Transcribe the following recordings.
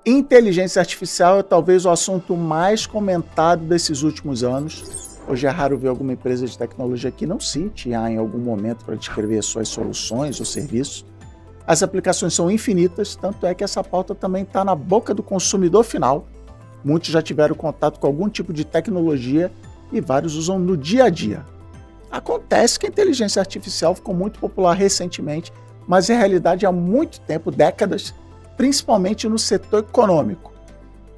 Inteligência artificial é talvez o assunto mais comentado desses últimos anos. Hoje é raro ver alguma empresa de tecnologia que não cite IA em algum momento para descrever suas soluções ou serviços. As aplicações são infinitas, tanto é que essa pauta também está na boca do consumidor final. Muitos já tiveram contato com algum tipo de tecnologia e vários usam no dia a dia. Acontece que a inteligência artificial ficou muito popular recentemente, mas em realidade há muito tempo, décadas, principalmente no setor econômico.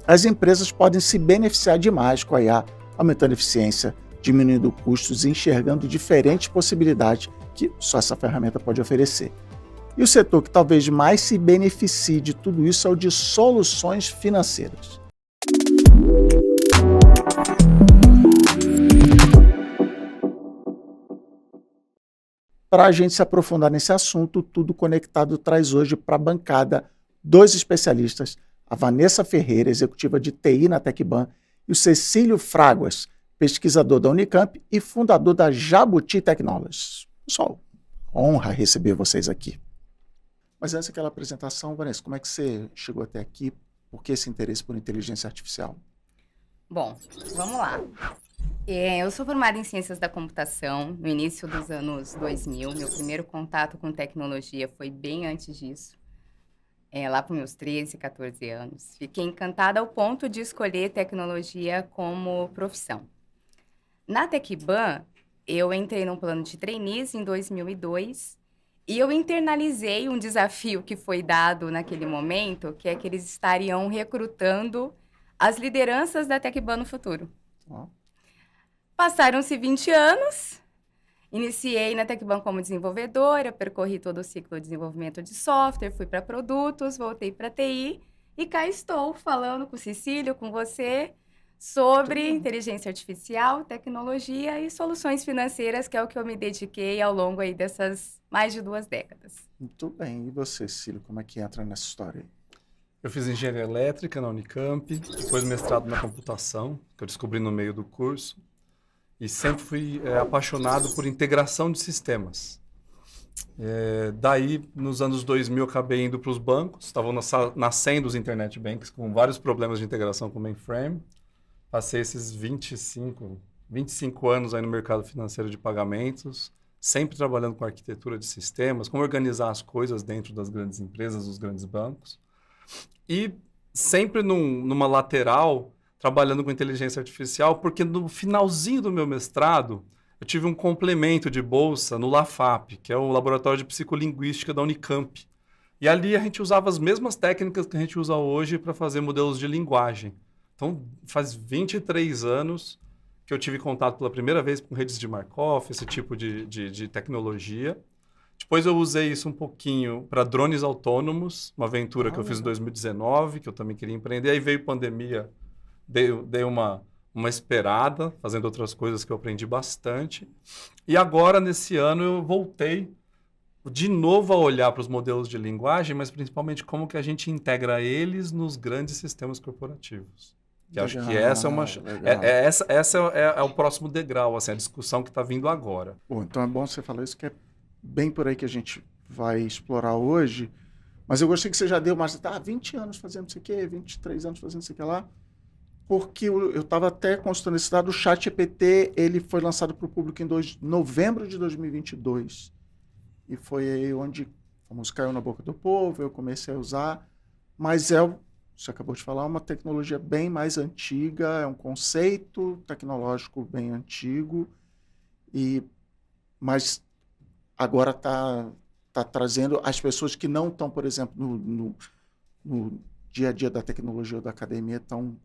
As empresas podem se beneficiar demais com a IA, aumentando a eficiência, diminuindo custos e enxergando diferentes possibilidades que só essa ferramenta pode oferecer. E o setor que talvez mais se beneficie de tudo isso é o de soluções financeiras. Para a gente se aprofundar nesse assunto, Tudo Conectado traz hoje para a bancada dois especialistas, a Vanessa Ferreira, executiva de TI na Tecban, e o Cecílio Fraguas, pesquisador da Unicamp e fundador da Jabuti Technologies. Pessoal, honra receber vocês aqui. Mas antes daquela apresentação, Vanessa, como é que você chegou até aqui? Por que esse interesse por inteligência artificial? Bom, vamos lá. Eu sou formada em Ciências da Computação no início dos anos 2000. Meu primeiro contato com tecnologia foi bem antes disso, lá para meus 13, 14 anos. Fiquei encantada ao ponto de escolher tecnologia como profissão. Na Tecban, eu entrei num plano de trainees em 2002 e eu internalizei um desafio que foi dado naquele momento, que é que eles estariam recrutando as lideranças da Tecban no futuro. Passaram-se 20 anos, iniciei na Tecban como desenvolvedora, percorri todo o ciclo de desenvolvimento de software, fui para produtos, voltei para TI e cá estou falando com o Cecílio, com você, sobre inteligência artificial, tecnologia e soluções financeiras, que é o que eu me dediquei ao longo aí dessas mais de 2 décadas. Muito bem. E você, Cecílio, como é que entra nessa história? Eu fiz engenharia elétrica na Unicamp, depois mestrado na computação, que eu descobri no meio do curso, e sempre fui apaixonado por integração de sistemas. Daí, nos anos 2000, eu acabei indo para os bancos, estavam nascendo os internet banks com vários problemas de integração com o mainframe. Passei esses 25 anos aí no mercado financeiro de pagamentos, sempre trabalhando com arquitetura de sistemas, como organizar as coisas dentro das grandes empresas, dos grandes bancos. E sempre numa lateral, trabalhando com inteligência artificial, porque no finalzinho do meu mestrado, eu tive um complemento de bolsa no LAFAP, que é o Laboratório de Psicolinguística da Unicamp. E ali a gente usava as mesmas técnicas que a gente usa hoje para fazer modelos de linguagem. Então, faz 23 anos que eu tive contato pela primeira vez com redes de Markov, esse tipo de tecnologia. Depois eu usei isso um pouquinho para drones autônomos, uma aventura que eu fiz em 2019, que eu também queria empreender. Aí veio pandemia, dei uma esperada, fazendo outras coisas que eu aprendi bastante. E agora, nesse ano, eu voltei de novo a olhar para os modelos de linguagem, mas principalmente como que a gente integra eles nos grandes sistemas corporativos. Que acho que essa é o próximo degrau, assim, a discussão que está vindo agora. Bom, então é bom você falar isso, que é bem por aí que a gente vai explorar hoje. Mas eu gostei que você já deu mais 20 anos fazendo isso aqui, 23 anos fazendo isso aqui lá. Porque eu estava até consultando esse dado, o ChatGPT, ele foi lançado para o público em novembro de 2022. E foi aí onde a famoso caiu na boca do povo, eu comecei a usar. Mas você acabou de falar, uma tecnologia bem mais antiga, é um conceito tecnológico bem antigo, mas agora está trazendo as pessoas que não estão, por exemplo, no dia a dia da tecnologia ou da academia, estão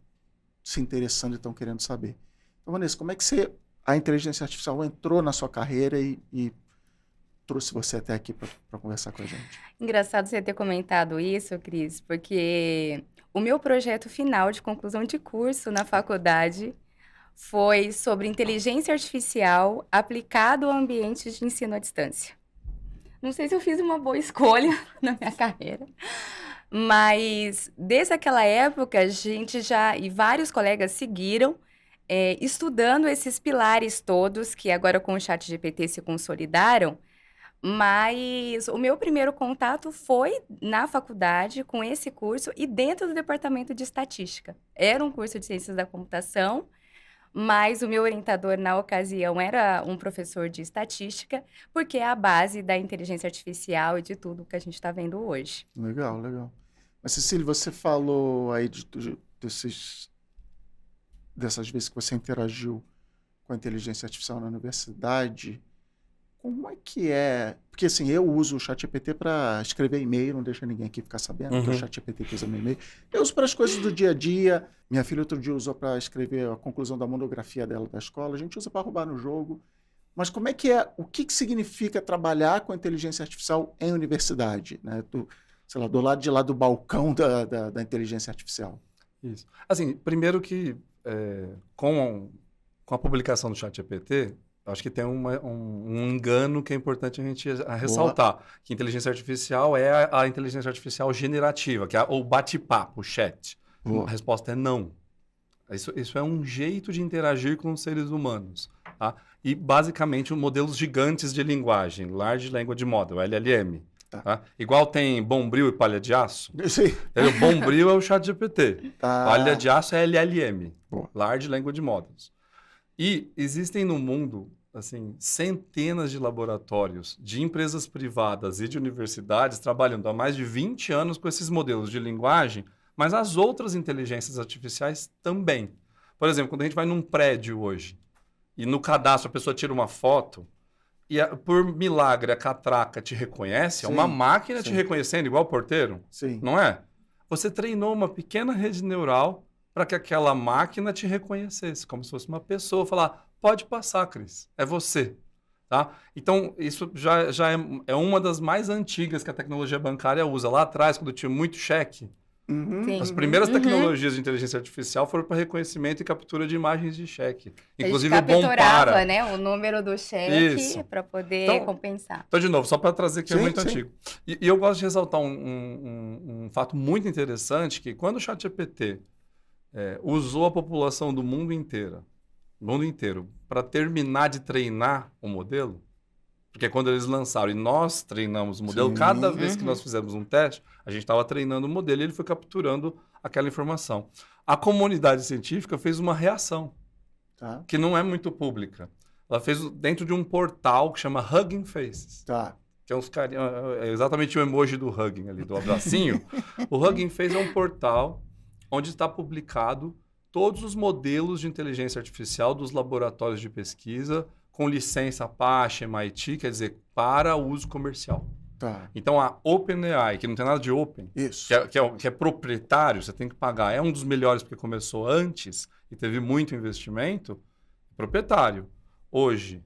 se interessando e estão querendo saber. Então, Vanessa, como é que a inteligência artificial entrou na sua carreira e trouxe você até aqui para conversar com a gente? Engraçado você ter comentado isso, Cris, porque o meu projeto final de conclusão de curso na faculdade foi sobre inteligência artificial aplicado a ambientes de ensino à distância. Não sei se eu fiz uma boa escolha na minha carreira, mas desde aquela época a gente e vários colegas seguiram estudando esses pilares todos que agora com o ChatGPT se consolidaram, Mas o meu primeiro contato foi na faculdade com esse curso e dentro do departamento de estatística. Era um curso de ciências da computação, mas o meu orientador na ocasião era um professor de estatística, porque é a base da inteligência artificial e de tudo que a gente está vendo hoje. Legal, legal. Mas, Cecília, você falou aí dessas vezes que você interagiu com a inteligência artificial na universidade. Como é que é? Porque assim, eu uso o ChatGPT para escrever e-mail, não deixa ninguém aqui ficar sabendo que é o ChatGPT que usa meu e-mail. Eu uso para as coisas do dia a dia. Minha filha outro dia usou para escrever a conclusão da monografia dela da escola. A gente usa para roubar no jogo. Mas como é que é? O que significa trabalhar com a inteligência artificial em universidade? Né? Sei lá, do lado de lá do balcão da inteligência artificial. Isso. Assim, primeiro que com a publicação do ChatGPT, acho que tem um engano que é importante a gente ressaltar. Que inteligência artificial é a inteligência artificial generativa, que é o bate-papo, o chat. Boa. A resposta é não. Isso é um jeito de interagir com os seres humanos. Tá? E, basicamente, modelos gigantes de linguagem, Large Language Model, LLM. Tá? Igual tem Bombril e palha de aço. Sim. Bombril é o ChatGPT. Palha de aço é LLM, Boa. Large Language Models. E existem no mundo, assim, centenas de laboratórios de empresas privadas e de universidades trabalhando há mais de 20 anos com esses modelos de linguagem, mas as outras inteligências artificiais também. Por exemplo, quando a gente vai num prédio hoje e no cadastro a pessoa tira uma foto e por milagre a catraca te reconhece, Sim, é uma máquina te sim. reconhecendo igual o porteiro, Sim. não é? Você treinou uma pequena rede neural para que aquela máquina te reconhecesse, como se fosse uma pessoa, falar, pode passar, Cris, é você. Tá? Então, isso já é uma das mais antigas que a tecnologia bancária usa. Lá atrás, quando tinha muito cheque, Sim. as primeiras tecnologias de inteligência artificial foram para reconhecimento e captura de imagens de cheque. Inclusive o A gente capturava, Bompara. né, o número do cheque Isso. para poder Então, compensar. Então, de novo, só para trazer que é Sim, muito sim. antigo. E eu gosto de ressaltar um fato muito interessante, que quando o ChatGPT usou a população do mundo inteiro para terminar de treinar o modelo, porque quando eles lançaram e nós treinamos o modelo, Sim. cada vez que nós fizemos um teste, a gente estava treinando o modelo e ele foi capturando aquela informação. A comunidade científica fez uma reação, Tá. que não é muito pública. Ela fez dentro de um portal que chama Hugging Faces. Tá. Que é uns carinha, é exatamente o emoji do hugging ali, do abracinho. O Hugging Face é um portal onde está publicado todos os modelos de inteligência artificial dos laboratórios de pesquisa com licença Apache, MIT, quer dizer, para uso comercial. Tá. Então, a OpenAI, que não tem nada de open, Isso. que é proprietário, você tem que pagar, é um dos melhores porque começou antes e teve muito investimento, proprietário. Hoje,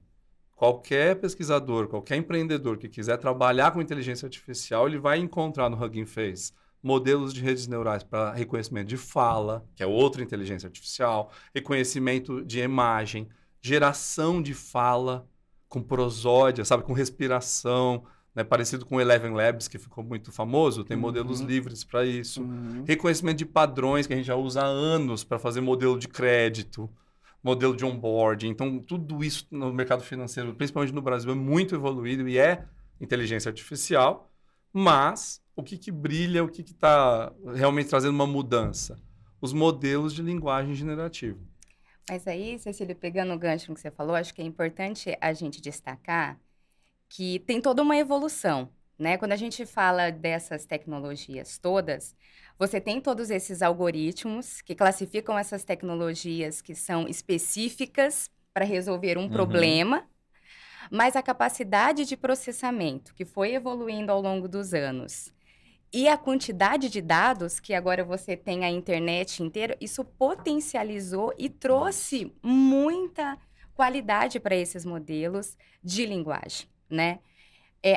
qualquer pesquisador, qualquer empreendedor que quiser trabalhar com inteligência artificial, ele vai encontrar no Hugging Face modelos de redes neurais para reconhecimento de fala, que é outra inteligência artificial, reconhecimento de imagem, geração de fala com prosódia, sabe, com respiração, né, parecido com o Eleven Labs, que ficou muito famoso, tem modelos livres para isso. Reconhecimento de padrões, que a gente já usa há anos para fazer modelo de crédito, modelo de onboarding. Então, tudo isso no mercado financeiro, principalmente no Brasil, é muito evoluído e é inteligência artificial, mas o que brilha, o que está realmente trazendo uma mudança? Os modelos de linguagem generativa. Mas aí, Cecília, pegando o gancho no que você falou, acho que é importante a gente destacar que tem toda uma evolução, né? Quando a gente fala dessas tecnologias todas, você tem todos esses algoritmos que classificam essas tecnologias que são específicas para resolver um problema, mas a capacidade de processamento que foi evoluindo ao longo dos anos e a quantidade de dados que agora você tem a internet inteira, isso potencializou e trouxe muita qualidade para esses modelos de linguagem, né?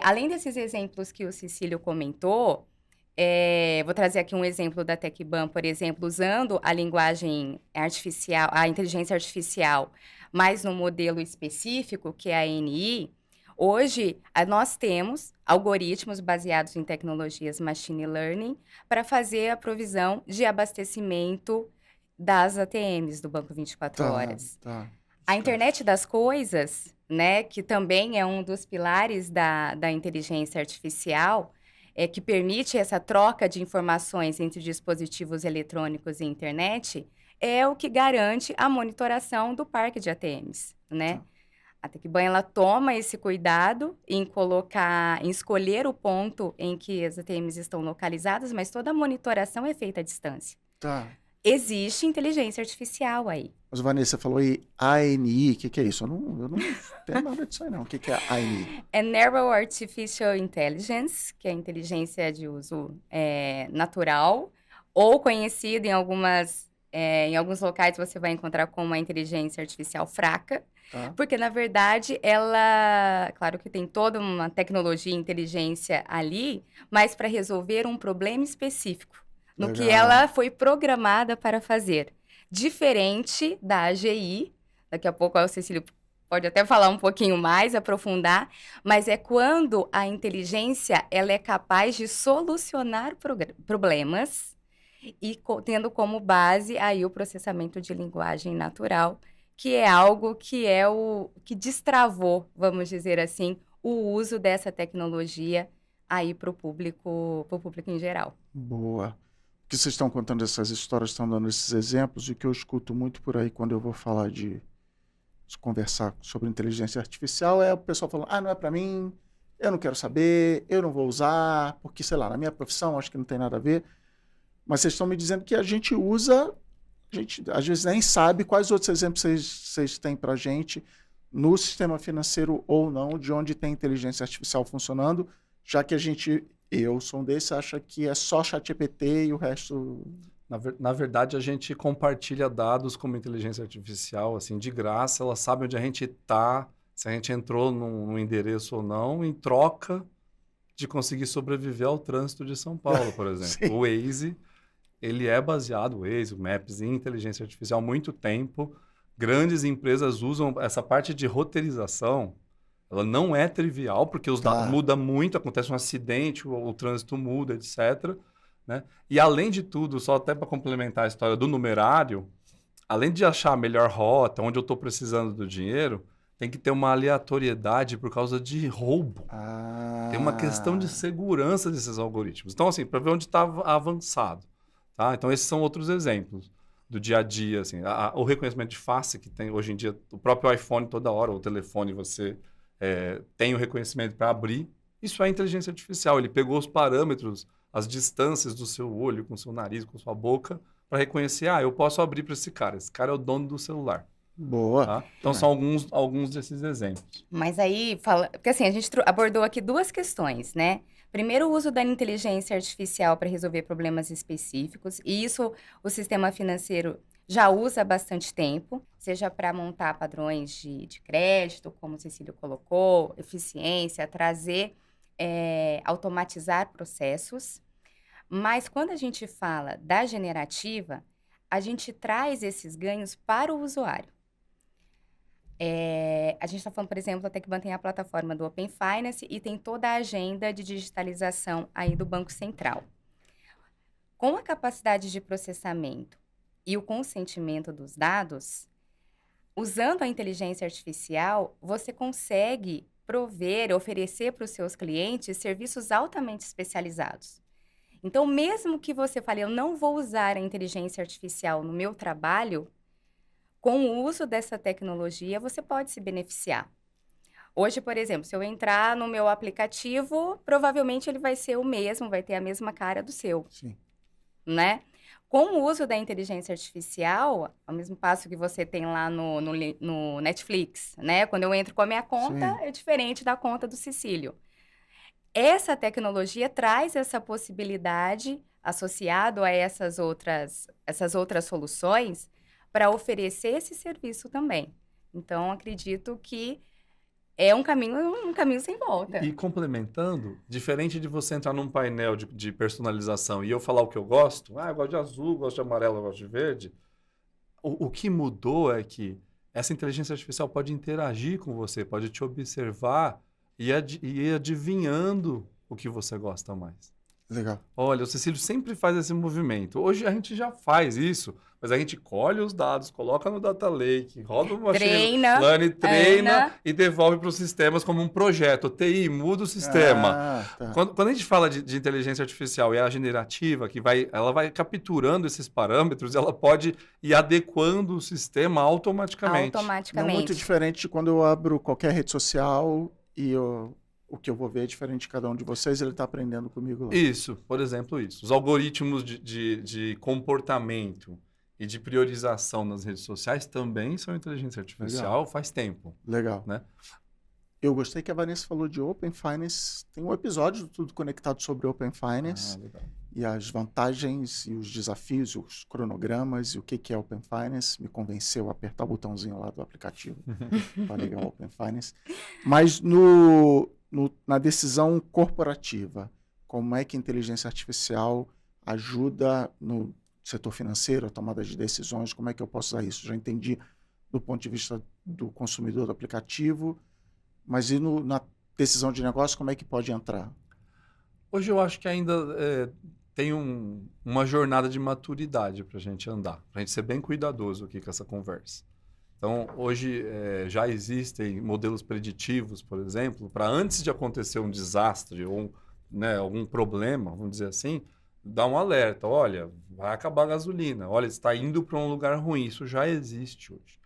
Além desses exemplos que o Cecílio comentou, vou trazer aqui um exemplo da TecBan, por exemplo, usando a linguagem artificial, a inteligência artificial, mas no modelo específico, que é a ANI. Hoje, nós temos algoritmos baseados em tecnologias machine learning para fazer a provisão de abastecimento das ATMs do Banco 24 Horas. Tá. A internet das coisas, né, que também é um dos pilares da inteligência artificial, que permite essa troca de informações entre dispositivos eletrônicos e internet, é o que garante a monitoração do parque de ATMs, né? Tá. A Tecban, ela toma esse cuidado em colocar, em escolher o ponto em que as ATMs estão localizadas, mas toda a monitoração é feita à distância. Tá. Existe inteligência artificial aí. Mas, Vanessa, falou aí ANI, o que é isso? Eu não tenho nada disso aí, não. O que é ANI? É Narrow Artificial Intelligence, que é inteligência de uso natural, ou conhecida em alguns locais você vai encontrar como a inteligência artificial fraca, Tá? porque, na verdade, claro que tem toda uma tecnologia e inteligência ali, mas para resolver um problema específico, no que Legal. ela foi programada para fazer. Diferente da AGI, daqui a pouco o Cecílio pode até falar um pouquinho mais, aprofundar, mas é quando a inteligência ela é capaz de solucionar problemas e tendo como base aí o processamento de linguagem natural, que é algo que é o que destravou, vamos dizer assim, o uso dessa tecnologia aí para o público em geral. Boa. O que vocês estão contando essas histórias, estão dando esses exemplos, e que eu escuto muito por aí quando eu vou falar conversar sobre inteligência artificial, é o pessoal falando, não é para mim, eu não quero saber, eu não vou usar, porque, sei lá, na minha profissão acho que não tem nada a ver. Mas vocês estão me dizendo que a gente usa, a gente às vezes nem sabe quais outros exemplos vocês têm para a gente no sistema financeiro ou não, de onde tem inteligência artificial funcionando, já que eu sou um desses, acha que é só ChatGPT e o resto... Na verdade, a gente compartilha dados como inteligência artificial, assim, de graça. Ela sabe onde a gente está, se a gente entrou num endereço ou não, em troca de conseguir sobreviver ao trânsito de São Paulo, por exemplo. O Waze, ele é baseado, o Waze, o Maps, em inteligência artificial há muito tempo. Grandes empresas usam essa parte de roteirização. Ela não é trivial, porque os dados mudam muito, acontece um acidente, o trânsito muda, etc., né? E além de tudo, só até para complementar a história do numerário, além de achar a melhor rota, onde eu estou precisando do dinheiro, tem que ter uma aleatoriedade por causa de roubo. Tem uma questão de segurança desses algoritmos. Então, assim, para ver onde está avançado. Tá? Então, esses são outros exemplos do dia a dia. Assim, o reconhecimento de face que tem hoje em dia, o próprio iPhone toda hora, o telefone, você tem o reconhecimento para abrir. Isso é inteligência artificial. Ele pegou os parâmetros, as distâncias do seu olho, com o seu nariz, com a sua boca, para reconhecer, eu posso abrir para esse cara é o dono do celular. Boa. Tá? Então, são alguns desses exemplos. Mas aí, porque assim, a gente abordou aqui duas questões, né? Primeiro, o uso da inteligência artificial para resolver problemas específicos, e isso o sistema financeiro já usa há bastante tempo, seja para montar padrões de crédito, como o Cecílio colocou, eficiência, automatizar processos. Mas quando a gente fala da generativa, a gente traz esses ganhos para o usuário. A gente está falando, por exemplo, a Tecban tem a plataforma do Open Finance e tem toda a agenda de digitalização aí do Banco Central. Com a capacidade de processamento e o consentimento dos dados, usando a inteligência artificial, você consegue oferecer para os seus clientes serviços altamente especializados. Então, mesmo que você fale, eu não vou usar a inteligência artificial no meu trabalho, com o uso dessa tecnologia, você pode se beneficiar. Hoje, por exemplo, se eu entrar no meu aplicativo, provavelmente ele vai ser o mesmo, vai ter a mesma cara do seu. Sim. Né? Com o uso da inteligência artificial, ao mesmo passo que você tem lá no Netflix, né? Quando eu entro com a minha conta, é diferente da conta do Cecílio. Essa tecnologia traz essa possibilidade, associado a essas outras soluções, para oferecer esse serviço também. Então, acredito que é um caminho sem volta. E complementando, diferente de você entrar num painel de personalização e eu falar o que eu gosto, eu gosto de azul, gosto de amarelo, eu gosto de verde, o que mudou é que essa inteligência artificial pode interagir com você, pode te observar e ir adivinhando o que você gosta mais. Legal. Olha, o Cecílio sempre faz esse movimento. Hoje a gente já faz isso, mas a gente colhe os dados, coloca no Data Lake, roda uma machine learning, treina e devolve para os sistemas como um projeto. TI, muda o sistema. Tá. Quando a gente fala de inteligência artificial e a generativa, ela vai capturando esses parâmetros, ela pode ir adequando o sistema automaticamente. Não muito diferente de quando eu abro qualquer rede social e o que eu vou ver é diferente de cada um de vocês, ele está aprendendo comigo lá. Isso, por exemplo, isso. Os algoritmos de comportamento e de priorização nas redes sociais também são inteligência artificial faz tempo. Legal. Né? Eu gostei que a Vanessa falou de Open Finance. Tem um episódio do Tudo Conectado sobre Open Finance e as vantagens e os desafios, os cronogramas e o que é Open Finance. Me convenceu a apertar o botãozinho lá do aplicativo para ligar o Open Finance. Mas na decisão corporativa, como é que a inteligência artificial ajuda no setor financeiro, a tomada de decisões, como é que eu posso usar isso? Já entendi do ponto de vista do consumidor do aplicativo, mas e na decisão de negócio, como é que pode entrar? Hoje eu acho que ainda tem uma jornada de maturidade para a gente andar, para a gente ser bem cuidadoso aqui com essa conversa. Então, hoje já existem modelos preditivos, por exemplo, para antes de acontecer um desastre ou algum problema, vamos dizer assim, dar um alerta. Olha, vai acabar a gasolina. Olha, está indo para um lugar ruim. Isso já existe hoje.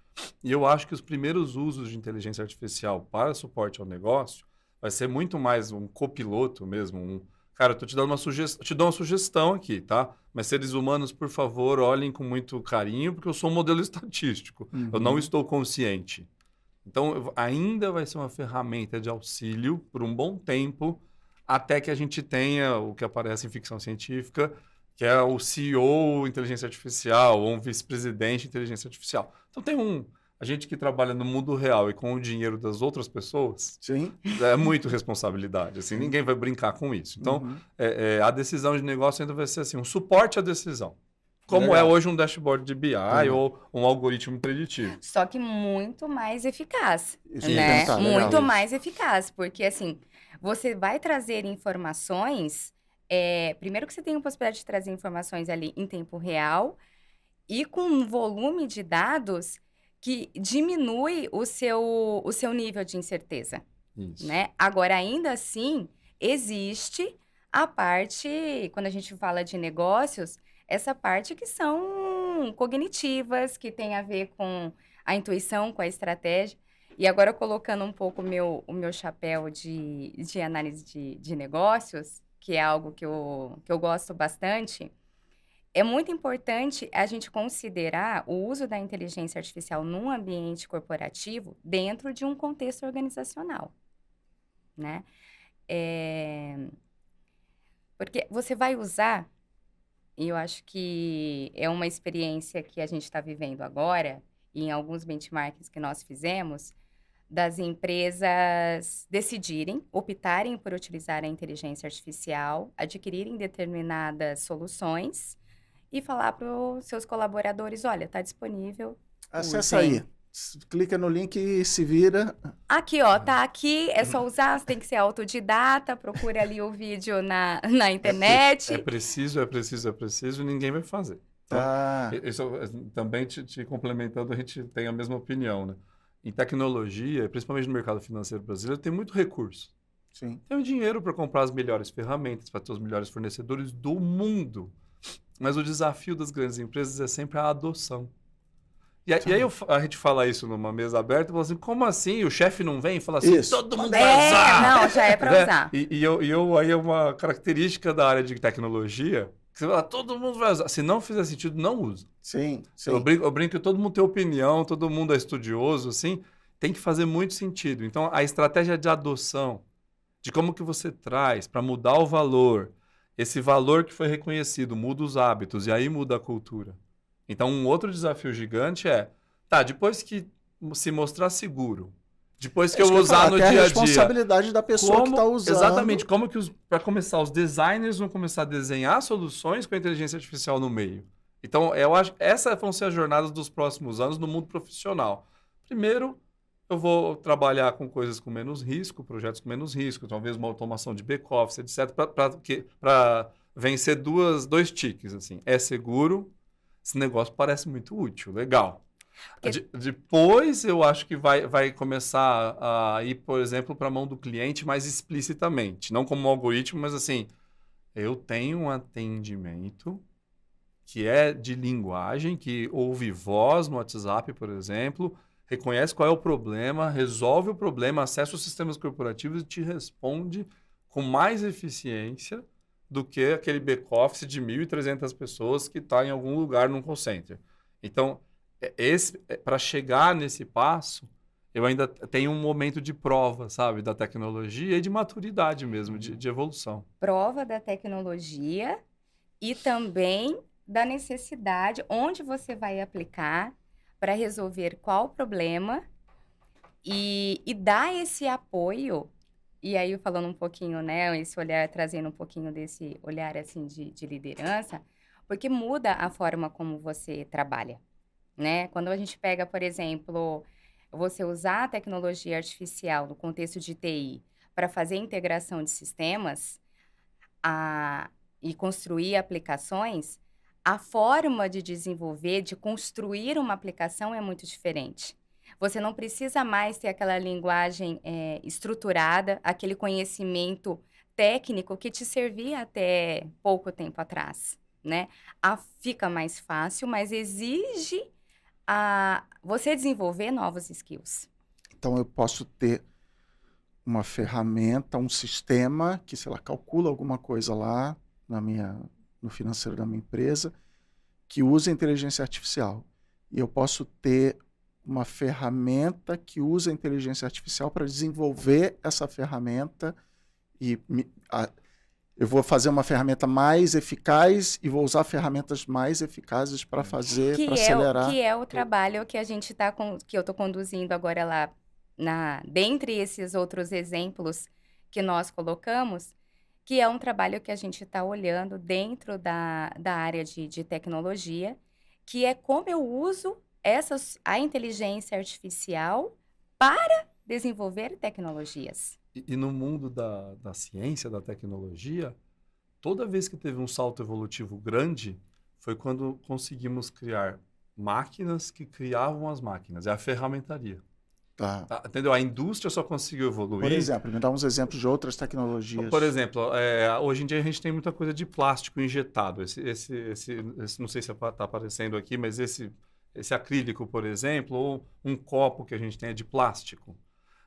E eu acho que os primeiros usos de inteligência artificial para suporte ao negócio vai ser muito mais um copiloto mesmo, cara, eu tô te dando te dou uma sugestão aqui, tá? Mas seres humanos, por favor, olhem com muito carinho, porque eu sou um modelo estatístico. Eu não estou consciente. Então, ainda vai ser uma ferramenta de auxílio por um bom tempo, até que a gente tenha o que aparece em ficção científica, que é o CEO inteligência artificial, ou um vice-presidente inteligência artificial. Então, a gente que trabalha no mundo real e com o dinheiro das outras pessoas, sim, é muito responsabilidade. Assim, ninguém vai brincar com isso. Então, a decisão de negócio ainda vai ser assim, um suporte à decisão. Como é hoje um dashboard de BI ou um algoritmo preditivo. Só que muito mais eficaz. Isso né? Muito mais eficaz. Porque, assim, você vai trazer informações... primeiro que você tem a possibilidade de trazer informações ali em tempo real e com um volume de dados que diminui o seu nível de incerteza. Isso. Né? Agora, ainda assim, existe a parte, quando a gente fala de negócios, essa parte que são cognitivas, que tem a ver com a intuição, com a estratégia. E agora, colocando um pouco o meu chapéu de análise de negócios, que é algo que eu gosto bastante, é muito importante a gente considerar o uso da inteligência artificial num ambiente corporativo dentro de um contexto organizacional, né? Porque você vai usar, e eu acho que é uma experiência que a gente está vivendo agora, e em alguns benchmarks que nós fizemos, das empresas decidirem, optarem por utilizar a inteligência artificial, adquirirem determinadas soluções e falar para os seus colaboradores, olha, está disponível. Acessa aí. Clica no link e se vira. Aqui, ó, tá aqui, é só usar, você tem que ser autodidata, procure ali o vídeo na internet. É preciso, ninguém vai fazer. Então, isso, também te complementando, a gente tem a mesma opinião, né? Em tecnologia, principalmente no mercado financeiro brasileiro, tem muito recurso. Sim. Tem o dinheiro para comprar as melhores ferramentas, para ter os melhores fornecedores do mundo. Mas o desafio das grandes empresas é sempre a adoção. E aí a gente fala isso numa mesa aberta e fala assim, como assim? O chefe não vem e fala assim, todo mundo vai usar. Não, já é para usar. Aí é uma característica da área de tecnologia, que você fala, todo mundo vai usar. Se não fizer sentido, não usa. Sim. Eu brinco que todo mundo tem opinião, todo mundo é estudioso, assim, tem que fazer muito sentido. Então, a estratégia de adoção, de como que você traz para mudar o valor, esse valor que foi reconhecido, muda os hábitos e aí muda a cultura. Então, um outro desafio gigante depois que se mostrar seguro, depois que eu usar no dia a dia... a responsabilidade da pessoa que está usando. Exatamente. Como que, para começar, os designers vão começar a desenhar soluções com a inteligência artificial no meio. Então, eu acho que essas vão ser as jornadas dos próximos anos no mundo profissional. Primeiro, eu vou trabalhar com coisas com menos risco, projetos com menos risco, talvez uma automação de back-office, etc., para vencer dois tiques, assim. É seguro, esse negócio parece muito útil, legal. Porque- Depois eu acho que vai começar a ir, por exemplo, para a mão do cliente mais explicitamente. Não como um algoritmo, mas assim, eu tenho um atendimento que é de linguagem, que ouve voz no WhatsApp, por exemplo, reconhece qual é o problema, resolve o problema, acessa os sistemas corporativos e te responde com mais eficiência do que aquele back-office de 1.300 pessoas que está em algum lugar num call center. Então, para chegar nesse passo, eu ainda tenho um momento de prova, sabe, da tecnologia e de maturidade mesmo, de evolução. Prova da tecnologia e também da necessidade, onde você vai aplicar para resolver qual problema e dar esse apoio. E aí, falando um pouquinho, né, esse olhar, trazendo um pouquinho desse olhar, assim, de liderança, porque muda a forma como você trabalha, né? Quando a gente pega, por exemplo, você usar a tecnologia artificial no contexto de TI para fazer integração de sistemas e construir aplicações, a forma de desenvolver, de construir uma aplicação é muito diferente. Você não precisa mais ter aquela linguagem estruturada, aquele conhecimento técnico que te servia até pouco tempo atrás, né? Fica mais fácil, mas exige você desenvolver novos skills. Então, eu posso ter uma ferramenta, um sistema que, sei lá, calcula alguma coisa lá no financeiro da minha empresa, que usa inteligência artificial. E eu posso ter uma ferramenta que usa inteligência artificial para desenvolver essa ferramenta eu vou fazer uma ferramenta mais eficaz e vou usar ferramentas mais eficazes para fazer, para acelerar. Que é o trabalho que que eu estou conduzindo agora lá, dentre esses outros exemplos que nós colocamos, que é um trabalho que a gente está olhando dentro da área de tecnologia, que é como eu uso a inteligência artificial para desenvolver tecnologias. E no mundo da ciência, da tecnologia, toda vez que teve um salto evolutivo grande, foi quando conseguimos criar máquinas que criavam as máquinas. É a ferramentaria. Tá. Entendeu? A indústria só conseguiu evoluir. Por exemplo, me dá uns exemplos de outras tecnologias. Por exemplo, hoje em dia a gente tem muita coisa de plástico injetado. Não sei se está aparecendo aqui, mas esse acrílico, por exemplo, ou um copo que a gente tem é de plástico.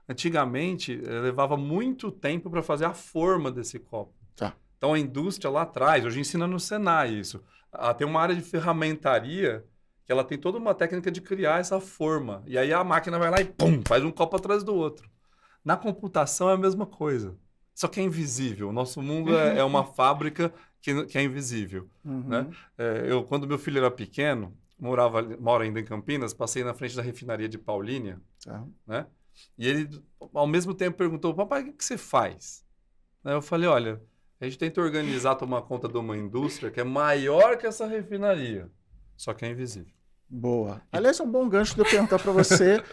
Antigamente, levava muito tempo para fazer a forma desse copo. Tá. Então, a indústria lá atrás, hoje ensina no Senai isso. Tem uma área de ferramentaria que ela tem toda uma técnica de criar essa forma. E aí a máquina vai lá e pum, faz um copo atrás do outro. Na computação é a mesma coisa. Só que é invisível. O nosso mundo é uma fábrica que é invisível. Uhum. Né? Quando meu filho era pequeno, moro ainda em Campinas, passei na frente da refinaria de Paulínia, Tá. né? E ele, ao mesmo tempo, perguntou, papai, o que você faz? Eu falei, olha, a gente tenta organizar, tomar conta de uma indústria que é maior que essa refinaria, só que é invisível. Boa. Aliás, é um bom gancho de eu perguntar para você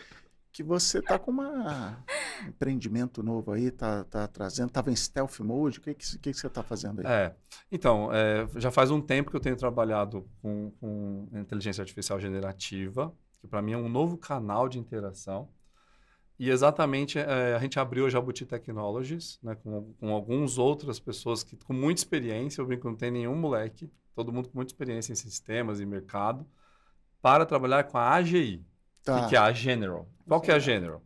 que você está com um empreendimento novo aí, tá trazendo, estava em stealth mode, o que você está fazendo aí? Então, já faz um tempo que eu tenho trabalhado com inteligência artificial generativa, que para mim é um novo canal de interação. E exatamente a gente abriu a Jabuti Technologies, né, com algumas outras pessoas com muita experiência, eu brinco que não tem nenhum moleque, todo mundo com muita experiência em sistemas e mercado, para trabalhar com a AGI, que é a General. Qual que é a General?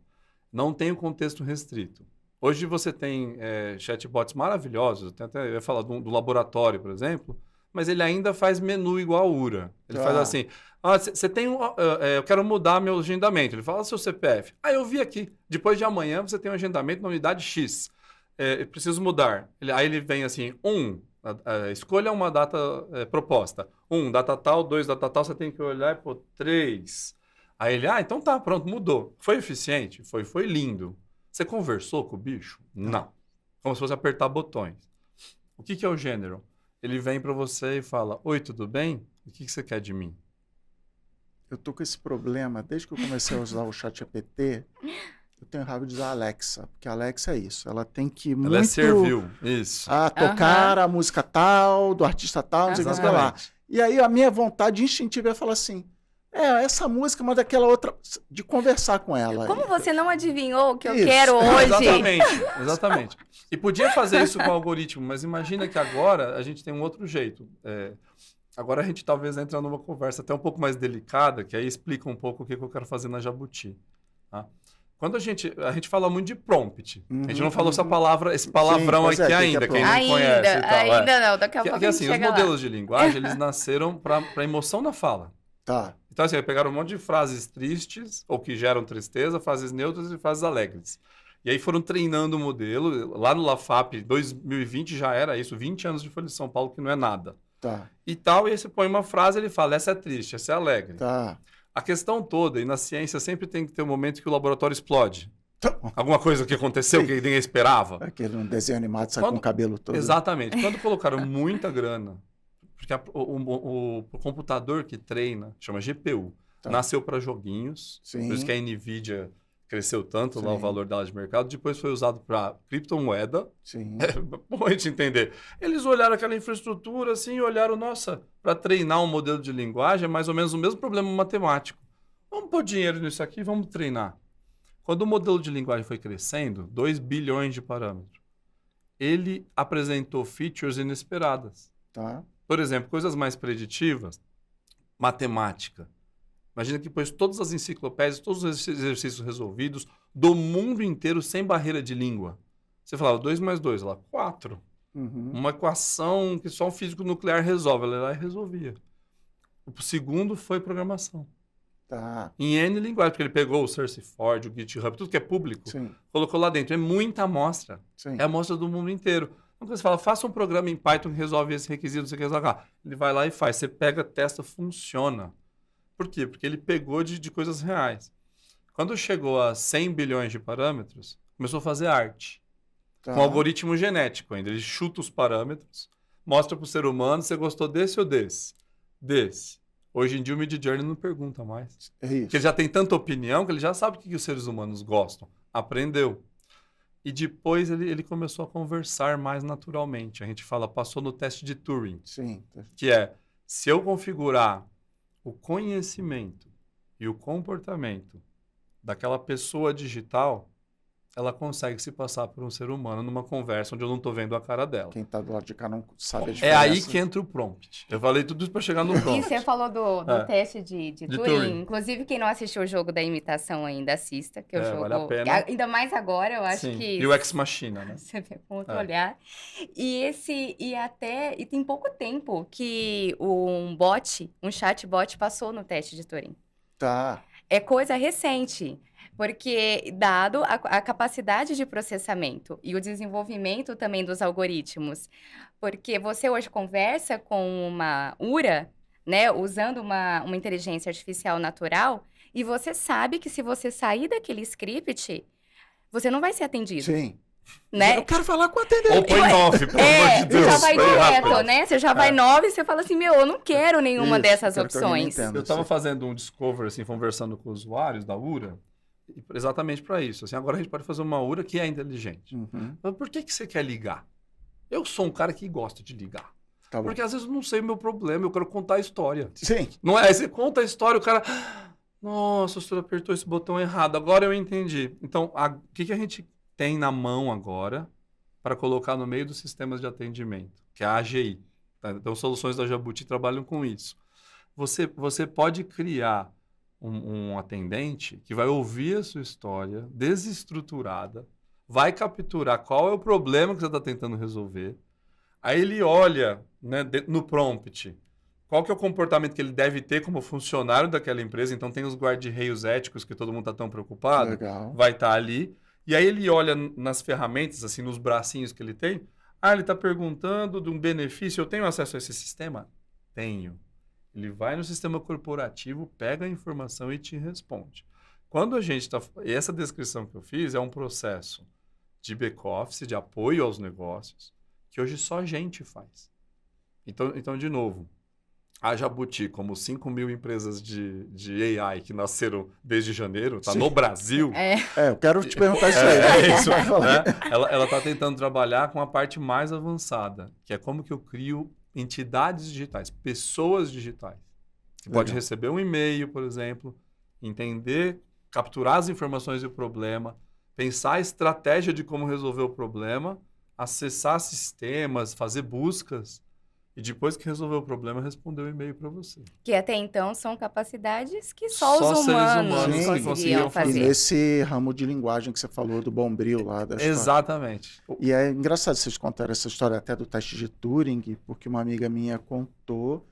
Não tem um contexto restrito. Hoje você tem chatbots maravilhosos, eu ia falar do laboratório, por exemplo, mas ele ainda faz menu igual a URA. Ele faz assim, você tem eu quero mudar meu agendamento. Ele fala seu CPF. Eu vi aqui, depois de amanhã você tem um agendamento na unidade X. Preciso mudar. Aí ele vem assim, escolha uma data proposta. data tal, 2, data tal, você tem que olhar e 3. Aí ele, então tá, pronto, mudou. Foi eficiente? Foi lindo. Você conversou com o bicho? Não. Como se fosse apertar botões. O que é o General? Ele vem para você e fala, oi, tudo bem? O que você quer de mim? Eu tô com esse problema, desde que eu comecei a usar o ChatGPT, eu tenho raiva de usar a Alexa, porque a Alexa é isso, ela tem que Ela é servil, isso. tocar a música tal, do artista tal, não sei o que lá. Exatamente. E aí a minha vontade instintiva é falar assim, essa música, mas daquela outra, de conversar com ela. Como você não adivinhou o que eu Isso. quero hoje? Exatamente. E podia fazer isso com o algoritmo, mas imagina que agora a gente tem um outro jeito. Agora a gente talvez entra numa conversa até um pouco mais delicada, que aí explica um pouco o que eu quero fazer na Jabuti. Tá? Quando a gente fala muito de prompt. A gente não falou essa palavra, esse palavrão Sim, aqui ainda, quem não conhece e tal. Ainda não, daqui a pouco Que a assim, gente os chega modelos de linguagem, eles nasceram para emoção na fala. Tá. Então, assim, pegaram um monte de frases tristes, ou que geram tristeza, frases neutras e frases alegres. E aí foram treinando o modelo. Lá no LAFAP, 2020 já era isso, 20 anos de Folha de São Paulo, que não é nada. Tá. E tal, e aí você põe uma frase, ele fala, essa é triste, essa é alegre. Tá. A questão toda, e na ciência sempre tem que ter um momento que o laboratório explode. Tá. Alguma coisa que aconteceu Sim. que ninguém esperava. Aquele um desenho animado, sai com o cabelo todo. Exatamente. Quando colocaram muita grana, porque o computador que treina, chama GPU, Tá. nasceu para joguinhos, Sim. por isso que a NVIDIA cresceu tanto lá Sim. o valor dela de mercado, depois foi usado para criptomoeda. Sim. Bom a gente entender. Eles olharam aquela infraestrutura assim e olharam, nossa, para treinar um modelo de linguagem é mais ou menos o mesmo problema matemático. Vamos pôr dinheiro nisso aqui e vamos treinar. Quando o modelo de linguagem foi crescendo, 2 bilhões de parâmetros, ele apresentou features inesperadas. Tá. Por exemplo, coisas mais preditivas, matemática. Imagina que pôs todas as enciclopédias, todos os exercícios resolvidos do mundo inteiro sem barreira de língua. Você falava 2 mais 2, lá 4. Uhum. Uma equação que só um físico nuclear resolve. Ela ia lá e resolvia. O segundo foi programação. Tá. Em N linguagem, porque ele pegou o SourceForge, o GitHub, tudo que é público, Sim. colocou lá dentro. É muita amostra. Sim. É amostra do mundo inteiro. Então, quando você fala, faça um programa em Python que resolve esse requisito, você quer lá. Ele vai lá e faz. Você pega, testa, funciona. Por quê? Porque ele pegou de coisas reais. Quando chegou a 100 bilhões de parâmetros, começou a fazer arte. Tá. Com algoritmo genético ainda. Ele chuta os parâmetros, mostra para o ser humano, você gostou desse ou desse? Desse. Hoje em dia o Midjourney não pergunta mais. É isso. Porque ele já tem tanta opinião que ele já sabe o que os seres humanos gostam. Aprendeu. E depois ele começou a conversar mais naturalmente. A gente fala, passou no teste de Turing. Sim. Que é, se eu configurar o conhecimento e o comportamento daquela pessoa digital, ela consegue se passar por um ser humano numa conversa onde eu não estou vendo a cara dela. Quem tá do lado de cá não sabe a É diferença. aí que entra o prompt. Eu falei tudo isso para chegar no E prompt. você falou do teste de Turing. Turing. Inclusive, quem não assistiu o jogo da imitação ainda, assista. Que é o jogo... vale a pena. Ainda mais agora, eu acho Sim. que... E o Ex Machina, né? Você vê com outro olhar. E tem pouco tempo que um chatbot passou no teste de Turing. Tá. É coisa recente, porque dado a capacidade de processamento e o desenvolvimento também dos algoritmos, porque você hoje conversa com uma URA, né, usando uma inteligência artificial natural, e você sabe que se você sair daquele script, você não vai ser atendido. Sim. Né? Eu quero falar com o atendente. Ou põe 9, pelo amor de Deus. Você já vai foi direto, rápido. né? Você já vai 9 e você fala assim, eu não quero nenhuma Isso, dessas quero que alguém me opções. entenda. Eu estava fazendo um discover, assim, conversando com usuários da URA, exatamente para isso. Assim, agora a gente pode fazer uma URA que é inteligente. Uhum. Mas por que você quer ligar? Eu sou um cara que gosta de ligar. Tá bom. Porque às vezes eu não sei o meu problema, eu quero contar a história. Sim. Não é? Aí você conta a história, o cara... Nossa, o senhor apertou esse botão errado. Agora eu entendi. Então, o que a gente tem na mão agora para colocar no meio dos sistemas de atendimento? Que é a AGI. Tá? Então, soluções da Jabuti trabalham com isso. Você pode criar um atendente que vai ouvir a sua história desestruturada, vai capturar qual é o problema que você está tentando resolver. Aí ele olha, né, no prompt qual que é o comportamento que ele deve ter como funcionário daquela empresa. Então tem os guarda-reios éticos que todo mundo está tão preocupado. Legal. Vai estar ali. E aí ele olha nas ferramentas, assim, nos bracinhos que ele tem. Ele está perguntando de um benefício. Eu tenho acesso a esse sistema? Tenho. Ele vai no sistema corporativo, pega a informação e te responde. Quando a gente está... Essa descrição que eu fiz é um processo de back-office, de apoio aos negócios, que hoje só a gente faz. Então, de novo, a Jabuti, como 5 mil empresas de AI que nasceram desde janeiro, tá no Brasil. Eu quero te perguntar isso aí. É isso, né? Ela está tentando trabalhar com a parte mais avançada, que é como que eu crio entidades digitais, pessoas digitais. Você pode receber um e-mail, por exemplo, entender, capturar as informações do problema, pensar a estratégia de como resolver o problema, acessar sistemas, fazer buscas. E depois que resolveu o problema, responder o e-mail para você. Que até então são capacidades que só os seres humanos que conseguiam E fazer. nesse ramo de linguagem que você falou, do Bombril lá da história. Exatamente. E é engraçado vocês contarem essa história até do teste de Turing, porque uma amiga minha contou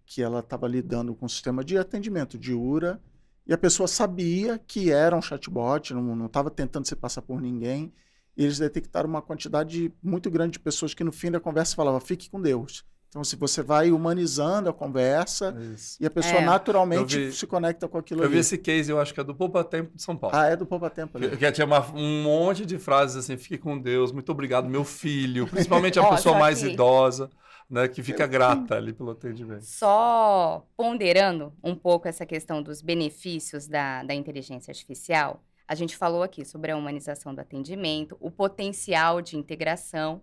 que ela estava lidando com um sistema de atendimento de URA e a pessoa sabia que era um chatbot, não estava tentando se passar por ninguém. E eles detectaram uma quantidade muito grande de pessoas que no fim da conversa falavam, fique com Deus. Então, se você vai humanizando a conversa e a pessoa naturalmente se conecta com aquilo ali. Eu vi esse case, eu acho que é do Poupa Tempo de São Paulo. Ah, é do Poupa Tempo ali. Que tinha um monte de frases assim, fique com Deus, muito obrigado, meu filho. Principalmente a pessoa mais idosa, né, que fica grata ali pelo atendimento. Só ponderando um pouco essa questão dos benefícios da inteligência artificial, a gente falou aqui sobre a humanização do atendimento, o potencial de integração.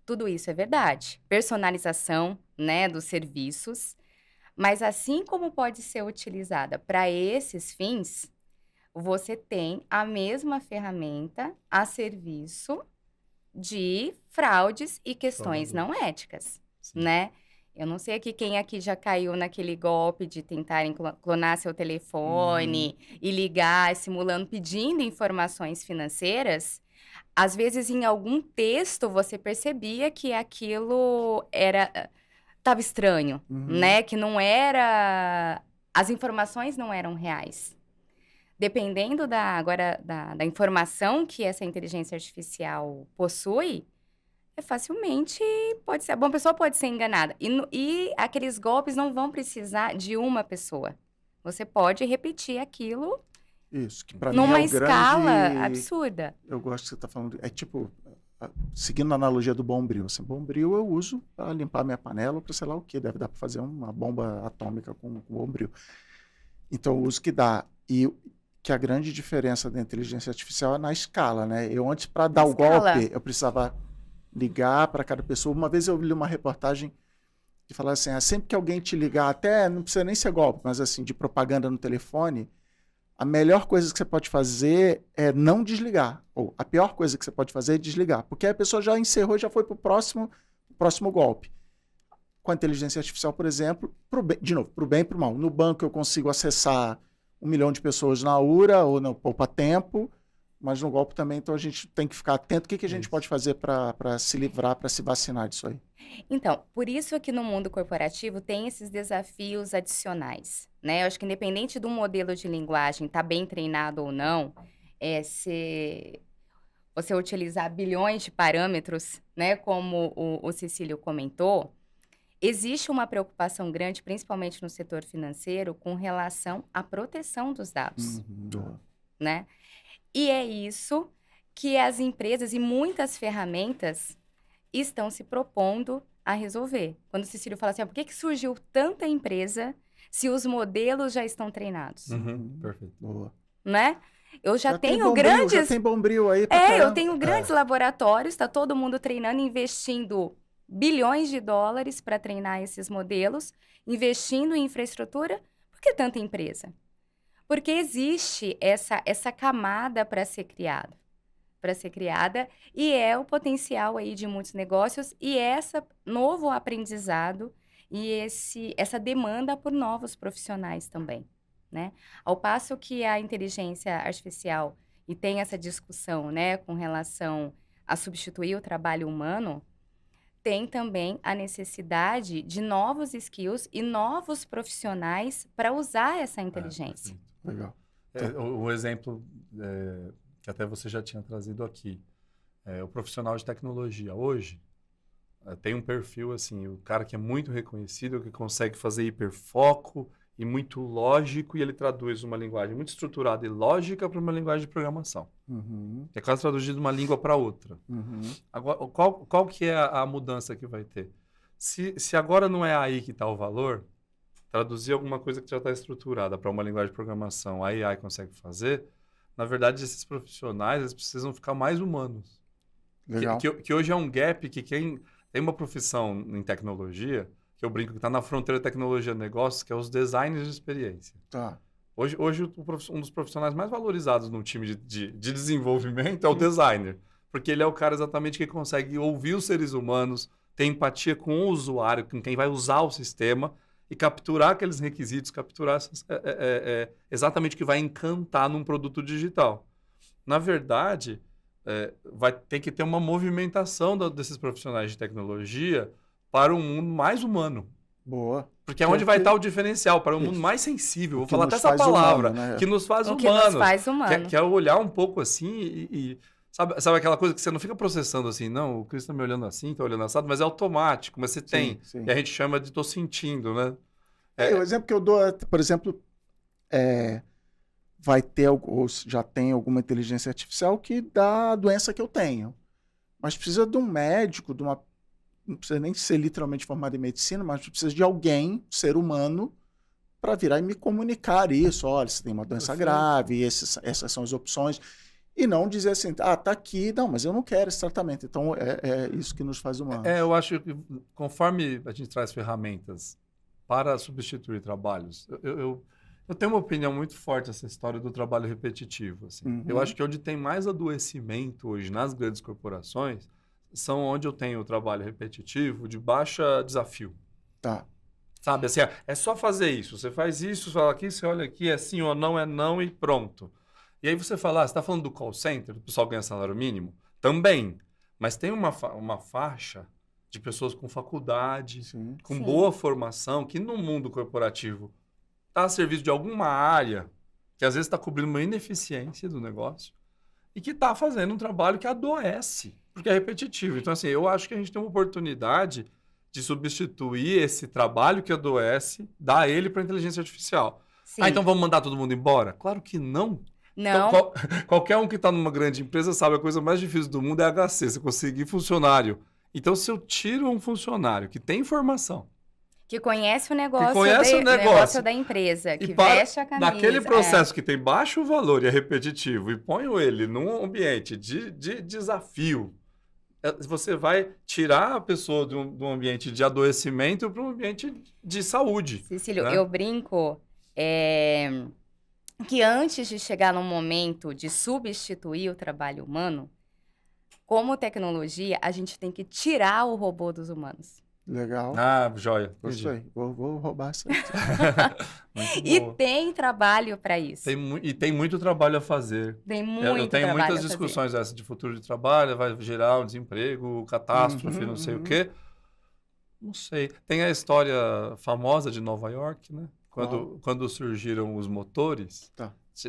Tudo isso é verdade. Personalização, né, dos serviços. Mas assim como pode ser utilizada para esses fins, você tem a mesma ferramenta a serviço de fraudes e questões não éticas, né? Eu não sei quem aqui já caiu naquele golpe de tentarem clonar seu telefone e ligar, simulando, pedindo informações financeiras. Às vezes, em algum texto, você percebia que aquilo estava estranho, né? Que não era... As informações não eram reais. Dependendo da informação que essa inteligência artificial possui, facilmente pode ser... Uma pessoa pode ser enganada. E aqueles golpes não vão precisar de uma pessoa. Você pode repetir aquilo... Isso, que para mim numa é o escala grande... absurda. Eu gosto que você está falando. É tipo, seguindo a analogia do Bombril. Assim, Bombril eu uso para limpar minha panela ou para sei lá o que. Deve dar para fazer uma bomba atômica com Bombril. Então, o uso que dá. E que a grande diferença da inteligência artificial é na escala, né? Eu antes, para dar o golpe, eu precisava ligar para cada pessoa. Uma vez eu li uma reportagem que falava assim, sempre que alguém te ligar, até não precisa nem ser golpe, mas assim, de propaganda no telefone, a melhor coisa que você pode fazer é não desligar. Ou a pior coisa que você pode fazer é desligar. Porque a pessoa já encerrou e já foi para o próximo golpe. Com a inteligência artificial, por exemplo, de novo, para o bem e para o mal. No banco eu consigo acessar 1 milhão de pessoas na URA ou no Poupa Tempo, mas no golpe também, então a gente tem que ficar atento. O que a gente pode fazer para se livrar, para se vacinar disso aí? Então, por isso aqui no mundo corporativo tem esses desafios adicionais, né? Eu acho que independente do modelo de linguagem estar bem treinado ou não, se você utilizar bilhões de parâmetros, né, como o Cecílio comentou, existe uma preocupação grande, principalmente no setor financeiro, com relação à proteção dos dados, né? E é isso que as empresas e muitas ferramentas estão se propondo a resolver. Quando o Cecílio fala assim, por que surgiu tanta empresa se os modelos já estão treinados? Perfeito. Boa. Né? Eu já tenho Bombril, grandes... Já tem Bombril aí pra caramba. Eu tenho grandes laboratórios, está todo mundo treinando, investindo bilhões de dólares para treinar esses modelos, investindo em infraestrutura. Por que tanta empresa? Porque existe essa camada para ser criada. E é o potencial aí de muitos negócios e esse novo aprendizado e essa demanda por novos profissionais também, né? Ao passo que a inteligência artificial e tem essa discussão, né, com relação a substituir o trabalho humano, tem também a necessidade de novos skills e novos profissionais para usar essa inteligência. Legal. O exemplo que até você já tinha trazido aqui, o profissional de tecnologia hoje tem um perfil assim, o cara que é muito reconhecido, que consegue fazer hiperfoco e muito lógico, e ele traduz uma linguagem muito estruturada e lógica para uma linguagem de programação. É quase traduzir de uma língua para outra. Agora, qual que é a mudança que vai ter? Se agora não é aí que está o valor, traduzir alguma coisa que já está estruturada para uma linguagem de programação, a AI consegue fazer, na verdade, esses profissionais eles precisam ficar mais humanos. Legal. Que hoje é um gap que quem tem uma profissão em tecnologia, que eu brinco que está na fronteira tecnologia-negócios, que é os designers de experiência. Tá. Hoje um dos profissionais mais valorizados no time de desenvolvimento é o designer, porque ele é o cara exatamente que consegue ouvir os seres humanos, ter empatia com o usuário, com quem vai usar o sistema e capturar aqueles requisitos, capturar exatamente o que vai encantar num produto digital. Na verdade, vai ter que ter uma movimentação desses profissionais de tecnologia para um mundo mais humano. Boa. Porque é onde vai estar o diferencial, para um mundo mais sensível. Vou falar até essa palavra, humano, né? que nos faz O humanos. que nos faz humano. Que é olhar um pouco assim e sabe aquela coisa que você não fica processando assim, não, o Cris está me olhando assim, está olhando assado, mas é automático, mas você tem. Sim. E a gente chama de tô sentindo, né? O exemplo que eu dou, por exemplo, vai ter, ou já tem alguma inteligência artificial que dá a doença que eu tenho. Mas precisa de um médico, não precisa nem ser literalmente formado em medicina, mas precisa de alguém, ser humano, para virar e me comunicar isso. Olha, você tem uma doença grave, essas são as opções. E não dizer assim, tá aqui, não, mas eu não quero esse tratamento. Então, é isso que nos faz humanos. Eu acho que conforme a gente traz ferramentas para substituir trabalhos, eu tenho uma opinião muito forte essa história do trabalho repetitivo. Assim. Uhum. Eu acho que onde tem mais adoecimento hoje nas grandes corporações são onde eu tenho o trabalho repetitivo de baixa desafio. Tá. Sabe, assim, é só fazer isso. Você faz isso, você fala aqui, você olha aqui, é sim ou não, é não e pronto. E aí você fala, você está falando do call center, o pessoal ganha salário mínimo? Também. Mas tem uma faixa de pessoas com faculdade, com boa formação, que no mundo corporativo está a serviço de alguma área que às vezes está cobrindo uma ineficiência do negócio e que está fazendo um trabalho que adoece, porque é repetitivo. Então, assim, eu acho que a gente tem uma oportunidade de substituir esse trabalho que adoece, dar ele para a inteligência artificial. Sim. Então vamos mandar todo mundo embora? Claro que não. Não. Então, qualquer um que está numa grande empresa sabe a coisa mais difícil do mundo é HC, você conseguir funcionário. Então, se eu tiro um funcionário que tem informação, que conhece o negócio, negócio da empresa, que para, veste a camisa. naquele processo que tem baixo valor e é repetitivo, e ponho ele num ambiente de desafio, você vai tirar a pessoa de um ambiente de adoecimento para um ambiente de saúde. Cecílio, né? eu brinco que antes de chegar no momento de substituir o trabalho humano, como tecnologia, a gente tem que tirar o robô dos humanos. Legal. Ah, joia. Gostei. Vou roubar isso aí. E tem trabalho para isso. Tem muito trabalho a fazer. Tem muito Eu tenho trabalho muitas a fazer. discussões essas de futuro de trabalho, vai gerar um desemprego, catástrofe, não sei o quê. Não sei. Tem a história famosa de Nova York, né? Quando surgiram os motores,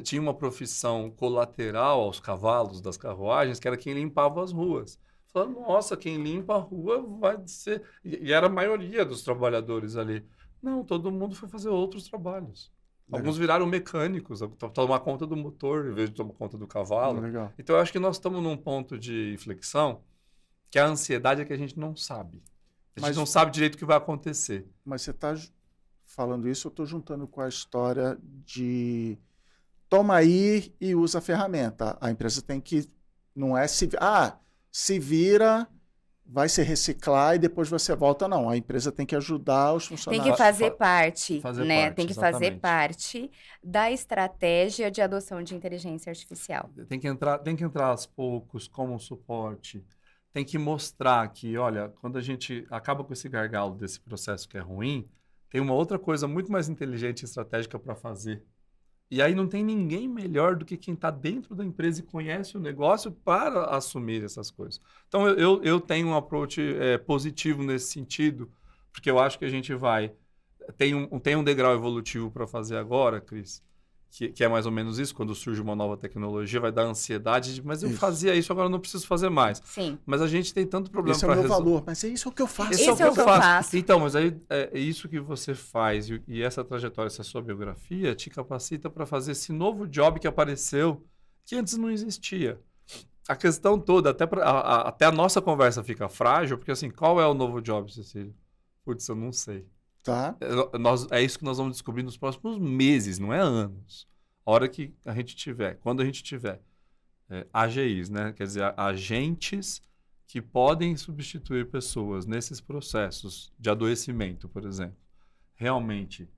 tinha uma profissão colateral aos cavalos das carruagens, que era quem limpava as ruas. Falando, nossa, quem limpa a rua vai ser... E era a maioria dos trabalhadores ali. Não, todo mundo foi fazer outros trabalhos. Legal. Alguns viraram mecânicos, tomar conta do motor em vez de tomar conta do cavalo. Legal. Então, eu acho que nós estamos num ponto de inflexão que a ansiedade é que a gente não sabe. A gente não sabe direito o que vai acontecer. Mas você está falando isso, eu estou juntando com a história de toma aí e usa a ferramenta. A empresa tem que... Não é se vira, vai se reciclar e depois você volta. Não, a empresa tem que ajudar os funcionários. Tem que fazer parte, né? Tem que fazer parte da estratégia de adoção de inteligência artificial. Tem que entrar aos poucos como suporte. Tem que mostrar que, olha, quando a gente acaba com esse gargalo desse processo que é ruim, tem uma outra coisa muito mais inteligente e estratégica para fazer. E aí não tem ninguém melhor do que quem está dentro da empresa e conhece o negócio para assumir essas coisas. Então, eu tenho um approach positivo nesse sentido, porque eu acho que a gente tem um degrau evolutivo para fazer agora, Cris, que é mais ou menos isso, quando surge uma nova tecnologia, vai dar ansiedade, mas eu fazia isso, agora eu não preciso fazer mais. Sim. Mas a gente tem tanto problema para resolver. Esse é o meu valor, mas é isso que eu faço. Esse é o que eu faço. Então, mas aí é isso que você faz e essa trajetória, essa sua biografia te capacita para fazer esse novo job que apareceu, que antes não existia. A questão toda, até a nossa conversa fica frágil, porque assim, qual é o novo job, Cecília? Putz, eu não sei. Tá. É isso que nós vamos descobrir nos próximos meses, não é anos. A hora que a gente tiver, quando a gente tiver AGIs, né? Quer dizer, agentes que podem substituir pessoas nesses processos de adoecimento, por exemplo, realmente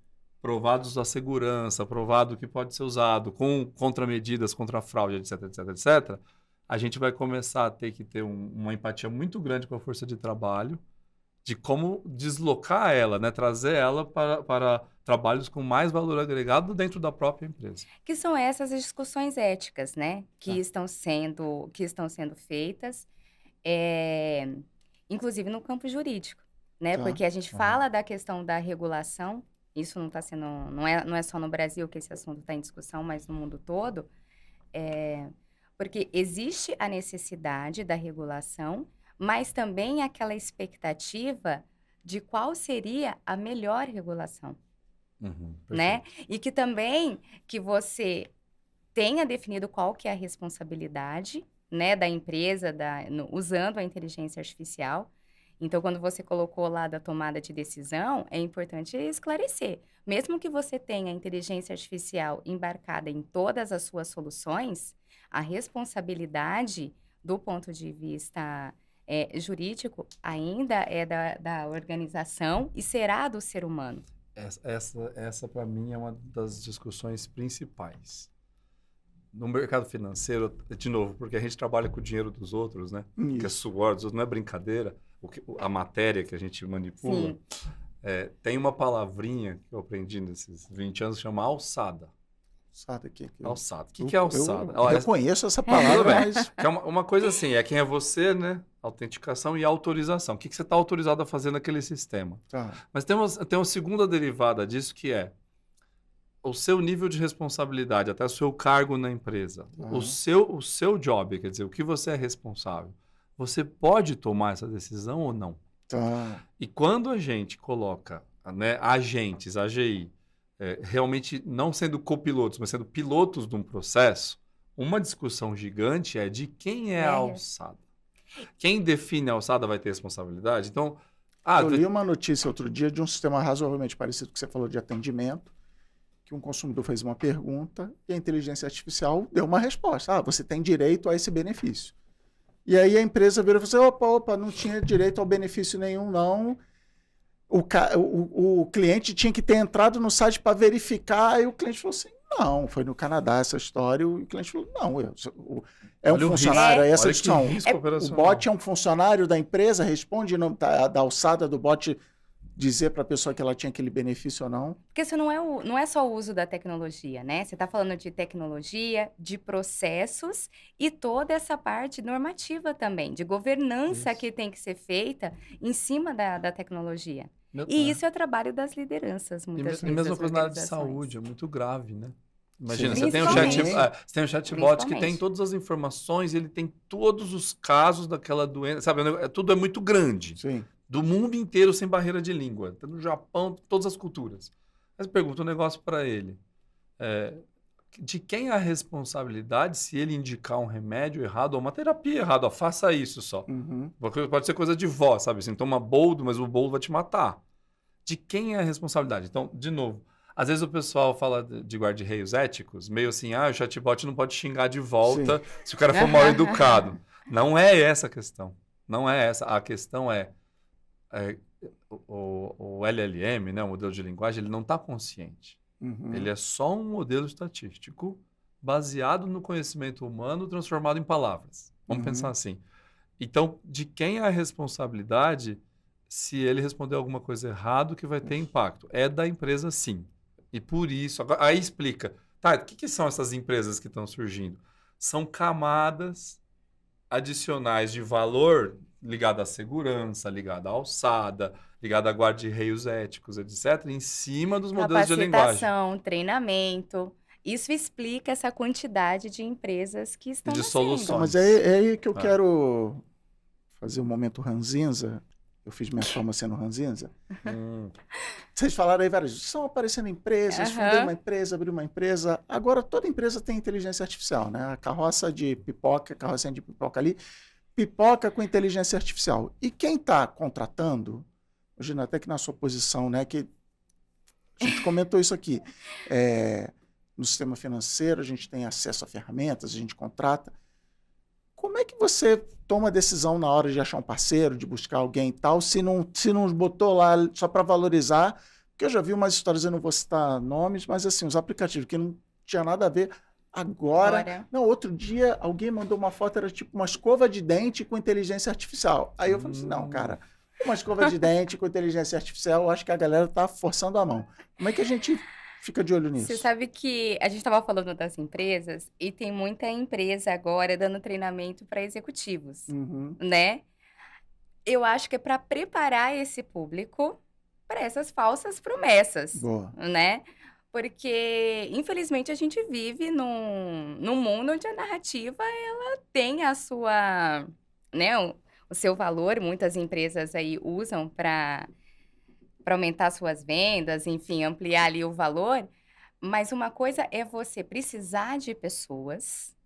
provados a segurança, provado que pode ser usado com contramedidas contra a fraude, etc, etc, etc, a gente vai começar a ter que ter uma empatia muito grande com a força de trabalho, de como deslocar ela, né? Trazer ela para trabalhos com mais valor agregado dentro da própria empresa. Que são essas discussões éticas, né? Que estão sendo feitas, inclusive no campo jurídico, né? Tá. Porque a gente fala da questão da regulação, isso não está sendo, não é só no Brasil que esse assunto está em discussão, mas no mundo todo, porque existe a necessidade da regulação, mas também aquela expectativa de qual seria a melhor regulação, né? E que também que você tenha definido qual que é a responsabilidade, né, da empresa usando a inteligência artificial. Então, quando você colocou lá da tomada de decisão, é importante esclarecer. Mesmo que você tenha a inteligência artificial embarcada em todas as suas soluções, a responsabilidade do ponto de vista jurídico ainda é da organização e será do ser humano. Essa para mim, é uma das discussões principais. No mercado financeiro, de novo, porque a gente trabalha com o dinheiro dos outros, né? Isso. Que é suor dos outros, não é brincadeira. A matéria que a gente manipula, tem uma palavrinha que eu aprendi nesses 20 anos, que chama alçada. Alçada aqui. Alçada. O que é alçada? Eu conheço essa palavra, mas... É uma coisa assim, é quem é você, né? Autenticação e autorização. O que você está autorizado a fazer naquele sistema. Tá. Mas tem uma segunda derivada disso, que é o seu nível de responsabilidade, até o seu cargo na empresa. O seu job, quer dizer, o que você é responsável. Você pode tomar essa decisão ou não? Tá. E quando a gente coloca, né, agentes, AGI, realmente não sendo copilotos, mas sendo pilotos de um processo, uma discussão gigante é de quem é a alçada. Quem define a alçada vai ter responsabilidade? Então, eu li uma notícia outro dia de um sistema razoavelmente parecido com o que você falou de atendimento, que um consumidor fez uma pergunta e a inteligência artificial deu uma resposta. Você tem direito a esse benefício. E aí a empresa virou e falou assim, opa, não tinha direito ao benefício nenhum, não. O cliente tinha que ter entrado no site para verificar, e o cliente falou assim, não, foi no Canadá essa história, e o cliente falou, não, é um funcionário, é essa discussão. O bot é um funcionário da empresa, responde em nome da alçada do bot, dizer para a pessoa que ela tinha aquele benefício ou não. Porque isso não é só o uso da tecnologia, né? Você está falando de tecnologia, de processos e toda essa parte normativa também, de governança que tem que ser feita em cima da tecnologia. Isso é o trabalho das lideranças, muitas vezes. E mesma coisa na área de saúde, é muito grave, né? Imagina, você tem um chatbot que tem todas as informações, ele tem todos os casos daquela doença, sabe? Tudo é muito grande. Sim. Do mundo inteiro sem barreira de língua. No Japão, todas as culturas. Mas pergunta um negócio para ele. De quem é a responsabilidade se ele indicar um remédio errado ou uma terapia errada? Faça isso só. Porque pode ser coisa de vó, sabe? Assim, toma boldo, mas o boldo vai te matar. De quem é a responsabilidade? Então, de novo, às vezes o pessoal fala de guarda-reios éticos, meio assim, o chatbot não pode xingar de volta se o cara for mal educado. Não é essa a questão. Não é essa. A questão o LLM, né, o modelo de linguagem, ele não está consciente. Ele é só um modelo estatístico baseado no conhecimento humano transformado em palavras. Vamos pensar assim. Então, de quem é a responsabilidade se ele responder alguma coisa errado que vai ter impacto? É da empresa, sim. E por isso... Aí explica. O que são essas empresas que estão surgindo? São camadas adicionais de valor ligado à segurança, ligado à alçada, ligado a guarda-reios éticos, etc., em cima dos modelos de linguagem. Capacitação, treinamento. Isso explica essa quantidade de empresas que estão de nascendo. soluções. Mas é aí que eu quero fazer um momento ranzinza. Eu fiz minha fama sendo ranzinza. Vocês falaram aí várias vezes, estão aparecendo empresas, fundei uma empresa, abri uma empresa. Agora toda empresa tem inteligência artificial, né? A carrocinha de pipoca ali, pipoca com inteligência artificial. E quem está contratando imagina até que na sua posição, né, que a gente comentou isso aqui, no sistema financeiro a gente tem acesso a ferramentas, a gente contrata. Como é que você toma a decisão na hora de achar um parceiro, de buscar alguém e tal, se não botou lá só para valorizar? Porque eu já vi umas histórias, eu não vou citar nomes, mas assim, os aplicativos que não tinha nada a ver. Agora, não, outro dia alguém mandou uma foto, era tipo uma escova de dente com inteligência artificial. Aí eu falei assim, não, cara, uma escova de dente com inteligência artificial, eu acho que a galera tá forçando a mão. Como é que a gente fica de olho nisso? Você sabe que a gente estava falando das empresas e tem muita empresa agora dando treinamento para executivos, né? Eu acho que é para preparar esse público para essas falsas promessas, Boa. né? Porque, infelizmente, a gente vive num mundo onde a narrativa ela tem a sua, né, o seu valor. Muitas empresas aí usam para aumentar suas vendas, enfim, ampliar ali o valor. Mas uma coisa é você precisar de pessoas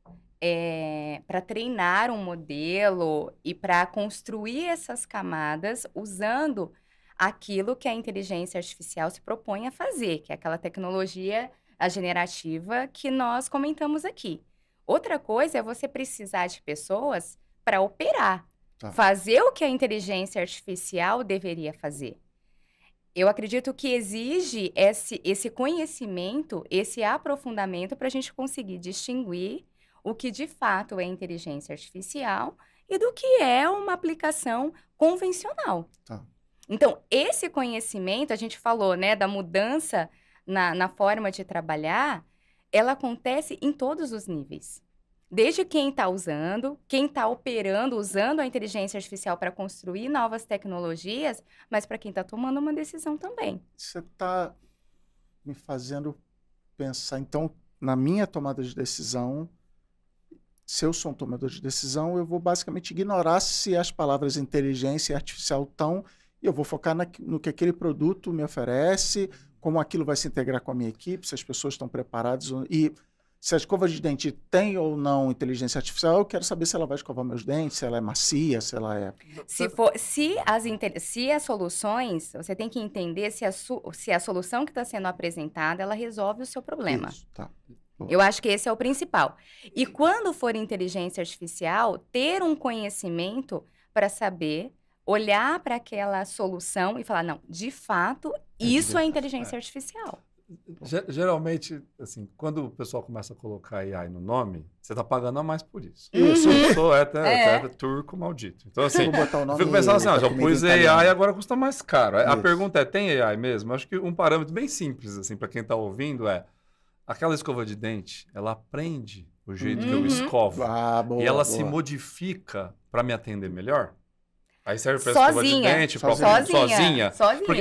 para treinar um modelo e para construir essas camadas usando aquilo que a inteligência artificial se propõe a fazer, que é aquela tecnologia a generativa que nós comentamos aqui. Outra coisa é você precisar de pessoas para operar, fazer o que a inteligência artificial deveria fazer. Eu acredito que exige esse conhecimento, esse aprofundamento para a gente conseguir distinguir o que de fato é inteligência artificial e do que é uma aplicação convencional. Então, esse conhecimento, a gente falou, né, da mudança na forma de trabalhar, ela acontece em todos os níveis. Desde quem está usando, quem está operando, usando a inteligência artificial para construir novas tecnologias, mas para quem está tomando uma decisão também. Você está me fazendo pensar, então, na minha tomada de decisão, se eu sou um tomador de decisão, eu vou basicamente ignorar se as palavras inteligência e artificial estão, e eu vou focar no que aquele produto me oferece, como aquilo vai se integrar com a minha equipe, se as pessoas estão preparadas. E se a escova de dente tem ou não inteligência artificial, eu quero saber se ela vai escovar meus dentes, se ela é macia, se ela é... Se as soluções, você tem que entender se a solução que está sendo apresentada, ela resolve o seu problema. Isso, Eu acho que esse é o principal. E quando for inteligência artificial, ter um conhecimento para saber olhar para aquela solução e falar, não, de fato, isso é inteligência artificial. Geralmente, assim, quando o pessoal começa a colocar AI no nome, você está pagando a mais por isso. Isso. Eu sou até turco maldito. Então, assim, Vou botar o nome eu fico pensando assim, já pus AI, italiano. agora custa mais caro. A Isso. pergunta é, tem AI mesmo? Acho que um parâmetro bem simples, assim, para quem está ouvindo é, aquela escova de dente, ela aprende o jeito que eu escovo. Boa, e ela boa. se modifica para me atender melhor? Aí serve para escova de dente, sozinha.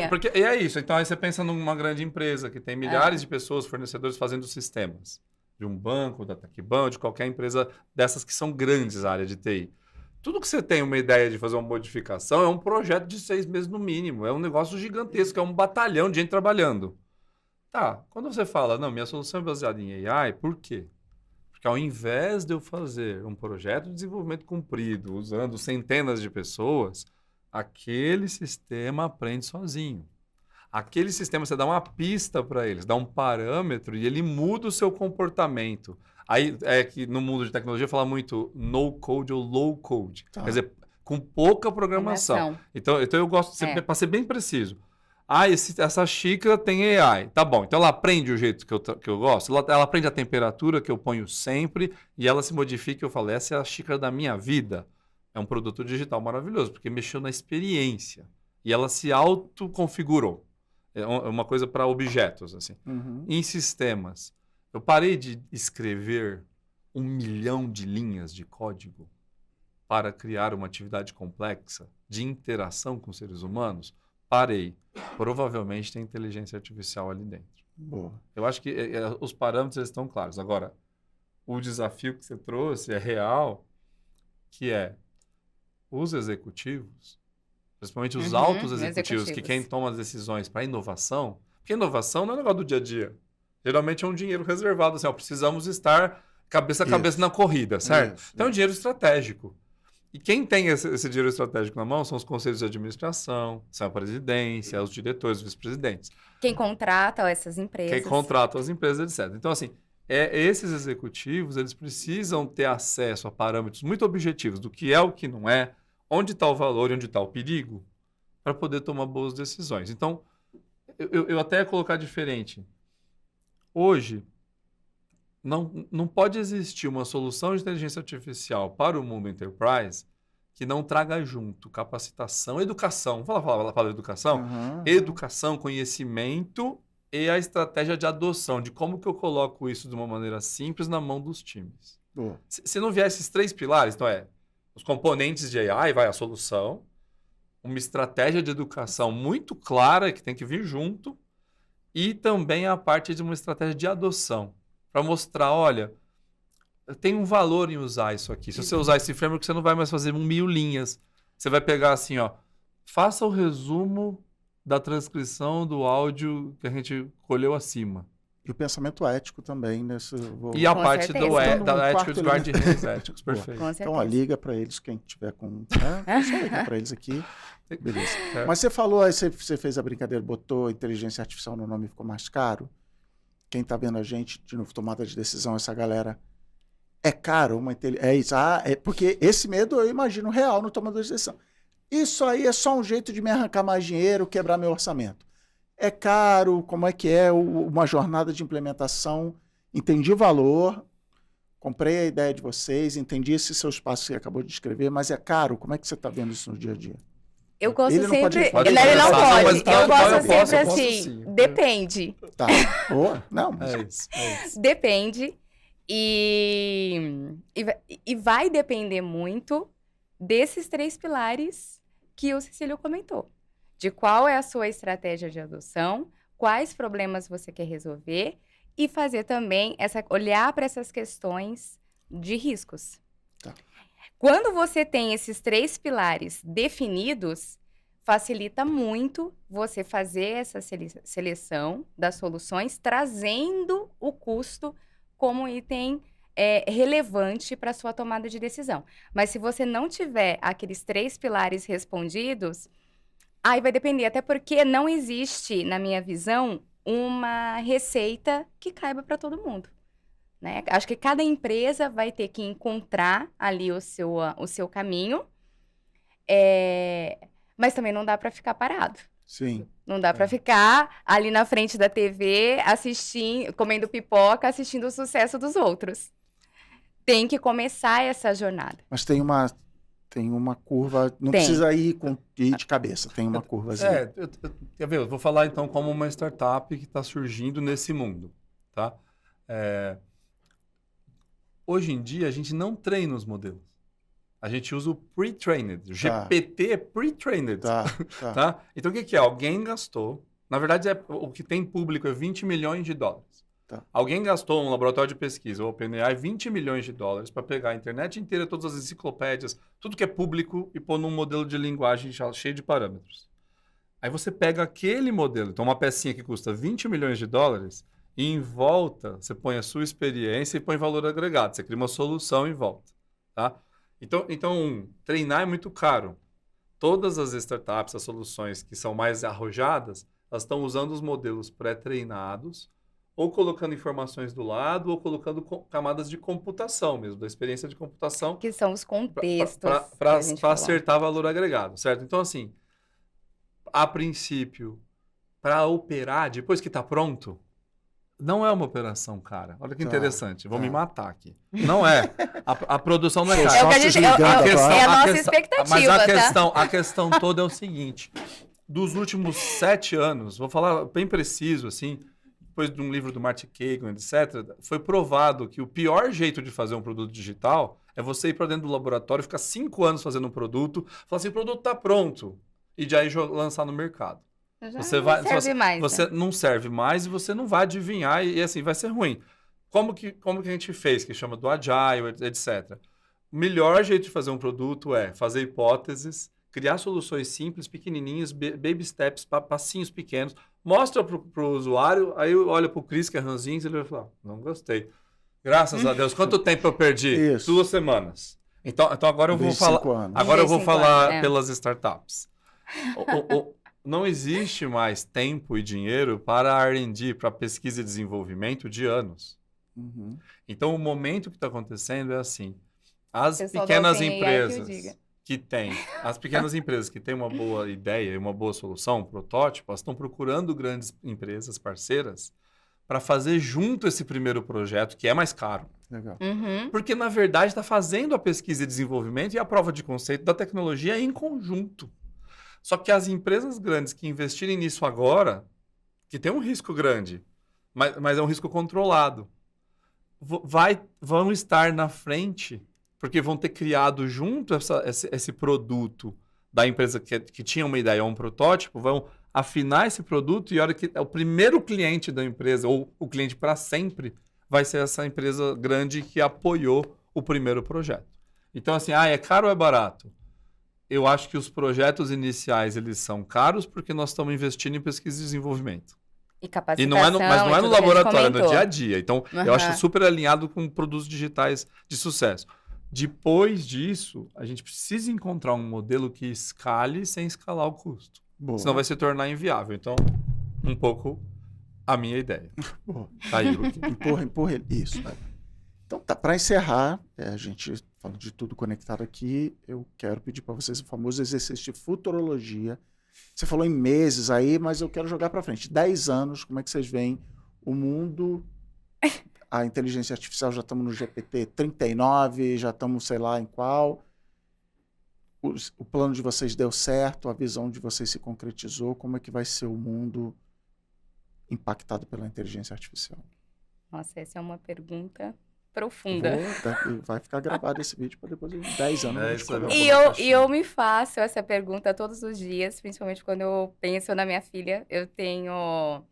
Porque e é isso. Então aí você pensa numa grande empresa que tem milhares de pessoas, fornecedores fazendo sistemas. De um banco, da Tecban, de qualquer empresa dessas que são grandes a área de TI. Tudo que você tem uma ideia de fazer uma modificação é um projeto de 6 meses no mínimo. É um negócio gigantesco, é um batalhão de gente trabalhando. Tá, quando você fala, não, minha solução é baseada em AI, por quê? Porque ao invés de eu fazer um projeto de desenvolvimento comprido, usando centenas de pessoas, aquele sistema aprende sozinho. Aquele sistema, você dá uma pista para eles, dá um parâmetro e ele muda o seu comportamento. Aí é que no mundo de tecnologia fala muito no code ou low code. Quer dizer, com pouca programação. Então eu gosto, para ser bem preciso. Essa xícara tem AI. Tá bom, então ela aprende o jeito que eu gosto. Ela aprende a temperatura que eu ponho sempre e ela se modifica. Eu falo, essa é a xícara da minha vida. É um produto digital maravilhoso, porque mexeu na experiência. E ela se autoconfigurou. É uma coisa para objetos, assim. Em sistemas, eu parei de escrever 1 milhão de linhas de código para criar uma atividade complexa de interação com seres humanos. Parei. Provavelmente tem inteligência artificial ali dentro. Boa. Eu acho que os parâmetros estão claros. Agora, o desafio que você trouxe é real, que é os executivos, principalmente os altos executivos, que quem toma as decisões para inovação, porque inovação não é um negócio do dia a dia. Geralmente é um dinheiro reservado. Assim, precisamos estar cabeça a cabeça na corrida, certo? Então é um dinheiro estratégico. E quem tem esse dinheiro estratégico na mão são os conselhos de administração, são a presidência, os diretores, os vice-presidentes. Quem contrata essas empresas. Quem contrata as empresas, etc. Então, assim, esses executivos, eles precisam ter acesso a parâmetros muito objetivos do que é o que não é, onde está o valor e onde está o perigo, para poder tomar boas decisões. Então, eu até ia colocar diferente. Hoje, não pode existir uma solução de inteligência artificial para o mundo enterprise que não traga junto capacitação, educação. Vamos falar a palavra educação? Educação, conhecimento e a estratégia de adoção, de como que eu coloco isso de uma maneira simples na mão dos times. Se não vier esses 3 pilares, então os componentes de AI, vai a solução, uma estratégia de educação muito clara que tem que vir junto e também a parte de uma estratégia de adoção. Para mostrar, olha, tem um valor em usar isso aqui. Se você usar esse framework, você não vai mais fazer 1.000 linhas. Você vai pegar assim, ó, faça o resumo da transcrição do áudio que a gente colheu acima. E o pensamento ético também. E a Com parte certeza. da ética dos guarda-reis éticos, perfeito. Com certeza. Então, ó, liga para eles, quem tiver com... só liga para eles aqui. Beleza. É. Mas você falou, aí você fez a brincadeira, botou inteligência artificial no nome e ficou mais caro. Quem está vendo a gente, de novo, tomada de decisão, essa galera, é caro uma inteligência. É isso. Porque esse medo eu imagino real no tomador de decisão. Isso aí é só um jeito de me arrancar mais dinheiro, quebrar meu orçamento. É caro, como é que é uma jornada de implementação? Entendi o valor, comprei a ideia de vocês, entendi esse seu espaço que você acabou de descrever, mas é caro. Como é que você está vendo isso no dia a dia? Eu gosto Ele não sempre. pode Ele não começar, pode. mas tá, Eu gosto eu posso, sempre eu posso assim. sim. Depende. Tá. Não, mas... É isso. Depende. E vai depender muito desses 3 pilares que o Cecílio comentou. De qual é a sua estratégia de adoção, quais problemas você quer resolver e fazer também olhar para essas questões de riscos. Tá. Quando você tem esses 3 pilares definidos, facilita muito você fazer essa seleção das soluções, trazendo o custo como item relevante para a sua tomada de decisão. Mas se você não tiver aqueles 3 pilares respondidos, aí vai depender, até porque não existe, na minha visão, uma receita que caiba para todo mundo. Né? Acho que cada empresa vai ter que encontrar ali o seu caminho, mas também não dá para ficar parado. Sim. Não dá para ficar ali na frente da TV, assistindo, comendo pipoca, assistindo o sucesso dos outros. Tem que começar essa jornada. Mas tem uma curva, não precisa ir de cabeça, tem uma curvazinha. Quer ver? Eu vou falar então como uma startup que está surgindo nesse mundo, tá? Hoje em dia, a gente não treina os modelos. A gente usa o pre-trained. O GPT é pre-trained. Tá? Então, o que é? Alguém gastou... Na verdade, o que tem público é $20 milhões. Tá. Alguém gastou, um laboratório de pesquisa, o OpenAI, $20 milhões para pegar a internet inteira, todas as enciclopédias, tudo que é público e pôr num modelo de linguagem cheio de parâmetros. Aí você pega aquele modelo, então uma pecinha que custa $20 milhões, e em volta você põe a sua experiência e põe valor agregado. Você cria uma solução em volta. Tá? Então, treinar é muito caro. Todas as startups, as soluções que são mais arrojadas, elas estão usando os modelos pré-treinados, ou colocando informações do lado, ou colocando camadas de computação mesmo, da experiência de computação. Que são os contextos. Para acertar valor agregado, certo? Então, assim, a princípio, para operar, depois que está pronto, não é uma operação cara. Olha que interessante. Vou me matar aqui. Não é. A produção não é cara. É a nossa expectativa, mas a questão toda é o seguinte. Dos últimos 7 anos, vou falar bem preciso, assim, depois de um livro do Martin Kagan, etc., foi provado que o pior jeito de fazer um produto digital é você ir para dentro do laboratório, ficar 5 anos fazendo um produto, falar assim, o produto está pronto, e de aí lançar no mercado. Você não serve mais e você não vai adivinhar e assim vai ser ruim. Como que a gente fez, que chama do Agile, etc. O melhor jeito de fazer um produto é fazer hipóteses, criar soluções simples, pequenininhas, baby steps, passinhos pequenos, mostra para o usuário, aí olha para o Chris, que é ranzinho, e ele vai falar, não gostei. Graças a Deus, quanto tempo eu perdi? 2 semanas. Então agora eu vou Desde falar. 5 anos. Agora eu vou Desde 5 falar anos, é. pelas startups. Não existe mais tempo e dinheiro para R&D, para pesquisa e desenvolvimento de anos. Uhum. Então, o momento que está acontecendo é assim: as Pessoal da pequenas OpenAI que eu empresas diga. as pequenas empresas que têm uma boa ideia e uma boa solução, um protótipo, elas estão procurando grandes empresas parceiras para fazer junto esse primeiro projeto, que é mais caro. Legal. Uhum. Porque, na verdade, está fazendo a pesquisa e desenvolvimento e a prova de conceito da tecnologia em conjunto. Só que as empresas grandes que investirem nisso agora, que tem um risco grande, mas é um risco controlado, vão estar na frente, porque vão ter criado junto esse produto da empresa que tinha uma ideia ou um protótipo, vão afinar esse produto e a hora que o primeiro cliente da empresa, ou o cliente para sempre, vai ser essa empresa grande que apoiou o primeiro projeto. Então, assim, é caro ou é barato? Eu acho que os projetos iniciais, eles são caros porque nós estamos investindo em pesquisa e desenvolvimento. E Mas capacitação. não é no tudo que a gente laboratório, é no comentou. dia a dia. Então, eu acho super alinhado com produtos digitais de sucesso. Depois disso, a gente precisa encontrar um modelo que escale sem escalar o custo. Boa. Senão vai se tornar inviável. Então, um pouco a minha ideia. Boa. Tá aí, Luquinha. Empurra ele. Isso. Então, tá. Para encerrar, a gente falando de tudo conectado aqui, eu quero pedir para vocês o famoso exercício de futurologia. Você falou em meses aí, mas eu quero jogar para frente. 10 anos, como é que vocês veem o mundo? A inteligência artificial, já estamos no GPT-39, já estamos sei lá em qual. O plano de vocês deu certo, a visão de vocês se concretizou. Como é que vai ser o mundo impactado pela inteligência artificial? Nossa, essa é uma pergunta profunda. Vai ficar gravado esse vídeo para depois de 10 anos. a gente isso aí, conversa. E eu me faço essa pergunta todos os dias, principalmente quando eu penso na minha filha. Eu tenho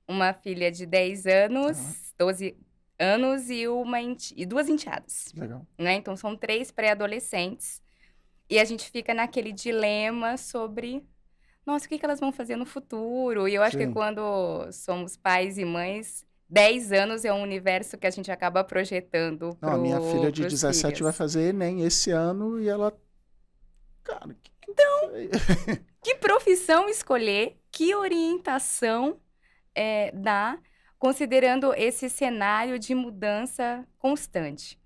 uma filha de 10 anos, 12 anos e 2 enteadas. Legal. Né? Então, são 3 pré-adolescentes. E a gente fica naquele dilema sobre, nossa, o que elas vão fazer no futuro? E eu acho que Sim. quando somos pais e mães, 10 anos é um universo que a gente acaba projetando Não, a minha filha de pros 17 filhos. vai fazer Enem esse ano e ela... Cara, Que profissão escolher? Que orientação dar, considerando esse cenário de mudança constante?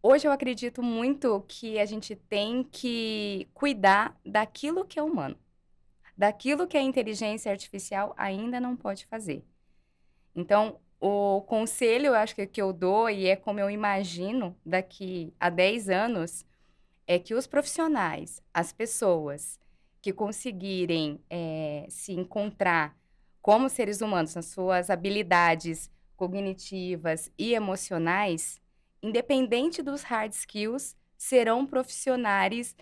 Hoje eu acredito muito que a gente tem que cuidar daquilo que é humano, daquilo que a inteligência artificial ainda não pode fazer. Então, o conselho, eu acho que eu dou, e é como eu imagino daqui a 10 anos, é que os profissionais, as pessoas que conseguirem se encontrar como seres humanos nas suas habilidades cognitivas e emocionais, independente dos hard skills, serão profissionais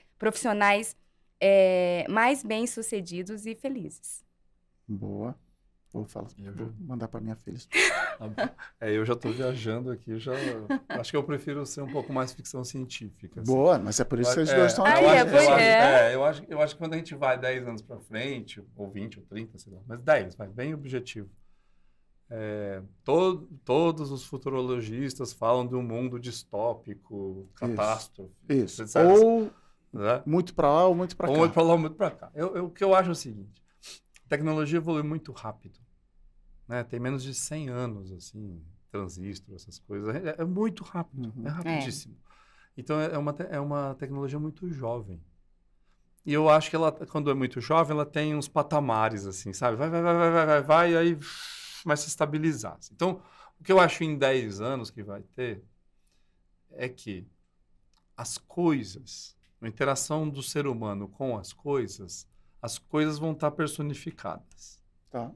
mais bem-sucedidos e felizes. Boa. Vou mandar para minha filha. Eu já estou viajando aqui, acho que eu prefiro ser um pouco mais ficção científica. Assim. Boa, mas é por isso que vocês dois estão aqui. Eu acho que quando a gente vai 10 anos para frente, ou 20, ou 30, sei lá, mas 10, vai bem objetivo. Todos os futurologistas falam de um mundo distópico, catástrofe. Isso. Ou muito para lá ou muito para cá. Ou muito para lá ou muito para cá. O que eu acho é o seguinte, a tecnologia evolui muito rápido. Né? Tem menos de 100 anos, assim, transistor, essas coisas. É muito rápido, é rapidíssimo. Então, é uma tecnologia muito jovem. E eu acho que ela, quando é muito jovem, ela tem uns patamares, assim, sabe? Vai, e aí vai se estabilizar. Então, o que eu acho em 10 anos que vai ter é que as coisas, a interação do ser humano com as coisas vão estar personificadas. Tá.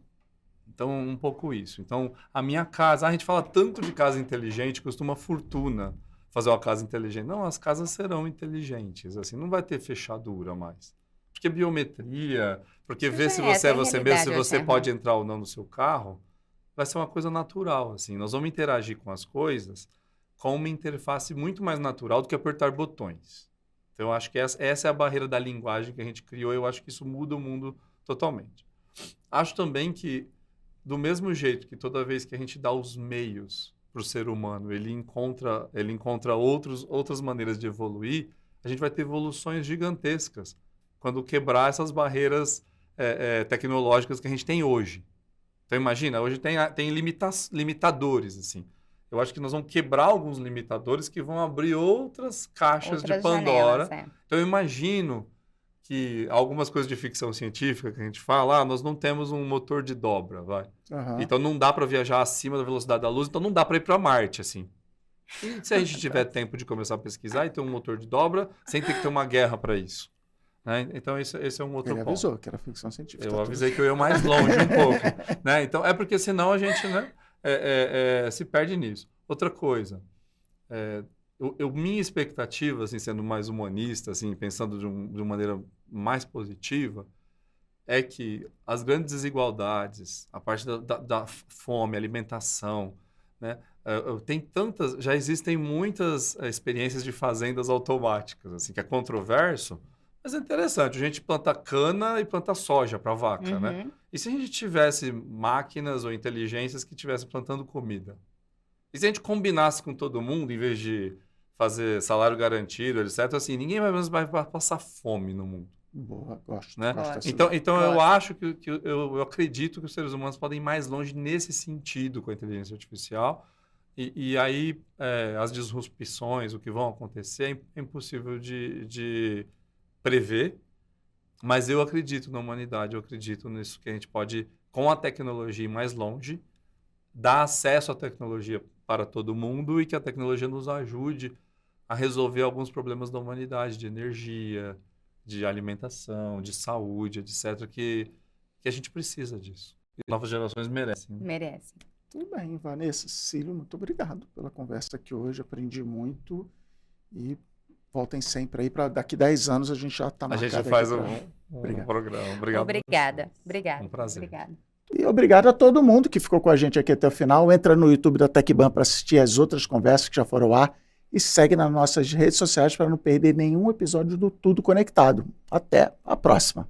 Então, um pouco isso. Então, a minha casa... a gente fala tanto de casa inteligente, custa uma fortuna fazer uma casa inteligente. Não, as casas serão inteligentes. Assim, não vai ter fechadura mais. Porque biometria, porque ver se você é você mesmo, se você pode entrar ou não no seu carro, vai ser uma coisa natural. Assim. Nós vamos interagir com as coisas com uma interface muito mais natural do que apertar botões. Então, eu acho que essa é a barreira da linguagem que a gente criou. Eu acho que isso muda o mundo totalmente. Acho também que, do mesmo jeito que toda vez que a gente dá os meios para o ser humano, ele encontra outras maneiras de evoluir, a gente vai ter evoluções gigantescas quando quebrar essas barreiras tecnológicas que a gente tem hoje. Então, imagina, hoje tem limitadores, assim. Eu acho que nós vamos quebrar alguns limitadores que vão abrir outras caixas de Pandora. Janelas, Então, eu imagino que algumas coisas de ficção científica que a gente fala, nós não temos um motor de dobra, vai. Aham. Então, não dá para viajar acima da velocidade da luz, então não dá para ir para Marte, assim. E se a gente tiver tempo de começar a pesquisar e ter um motor de dobra, sem ter que ter uma guerra para isso, né? Então, esse é um outro Ele ponto. avisou que era ficção científica. Eu tá tudo avisei que eu ia mais longe um pouco, né? Então, é porque senão a gente, né, se perde nisso. Outra coisa, minha expectativa, assim, sendo mais humanista, assim, pensando de uma maneira mais positiva, é que as grandes desigualdades, a parte da fome, alimentação, né? Já existem muitas experiências de fazendas automáticas, assim, que é controverso, mas é interessante. A gente planta cana e planta soja para vaca, né? Uhum. E se a gente tivesse máquinas ou inteligências que estivessem plantando comida? E se a gente combinasse com todo mundo, em vez de fazer salário garantido, etc., assim, ninguém vai passar fome no mundo. Boa, gosto. Né? Gosto dessa Então, ideia. eu acho eu acredito que os seres humanos podem ir mais longe nesse sentido com a inteligência artificial. E aí, as disrupções, o que vão acontecer, é impossível de prever. Mas eu acredito na humanidade, eu acredito nisso que a gente pode, com a tecnologia, ir mais longe, dar acesso à tecnologia para todo mundo e que a tecnologia nos ajude a resolver alguns problemas da humanidade, de energia, de alimentação, de saúde, etc., que a gente precisa disso. E novas gerações merecem. Né? Merece. Tudo bem, Vanessa, Cecílio, muito obrigado pela conversa aqui hoje. Aprendi muito e voltem sempre aí para daqui 10 anos a gente já está A marcado gente faz aqui um Obrigado. programa. Obrigado. Obrigada. Obrigada. Um prazer. Obrigada. E obrigado a todo mundo que ficou com a gente aqui até o final. Entra no YouTube da TecBan para assistir as outras conversas que já foram ao ar e segue nas nossas redes sociais para não perder nenhum episódio do Tudo Conectado. Até a próxima.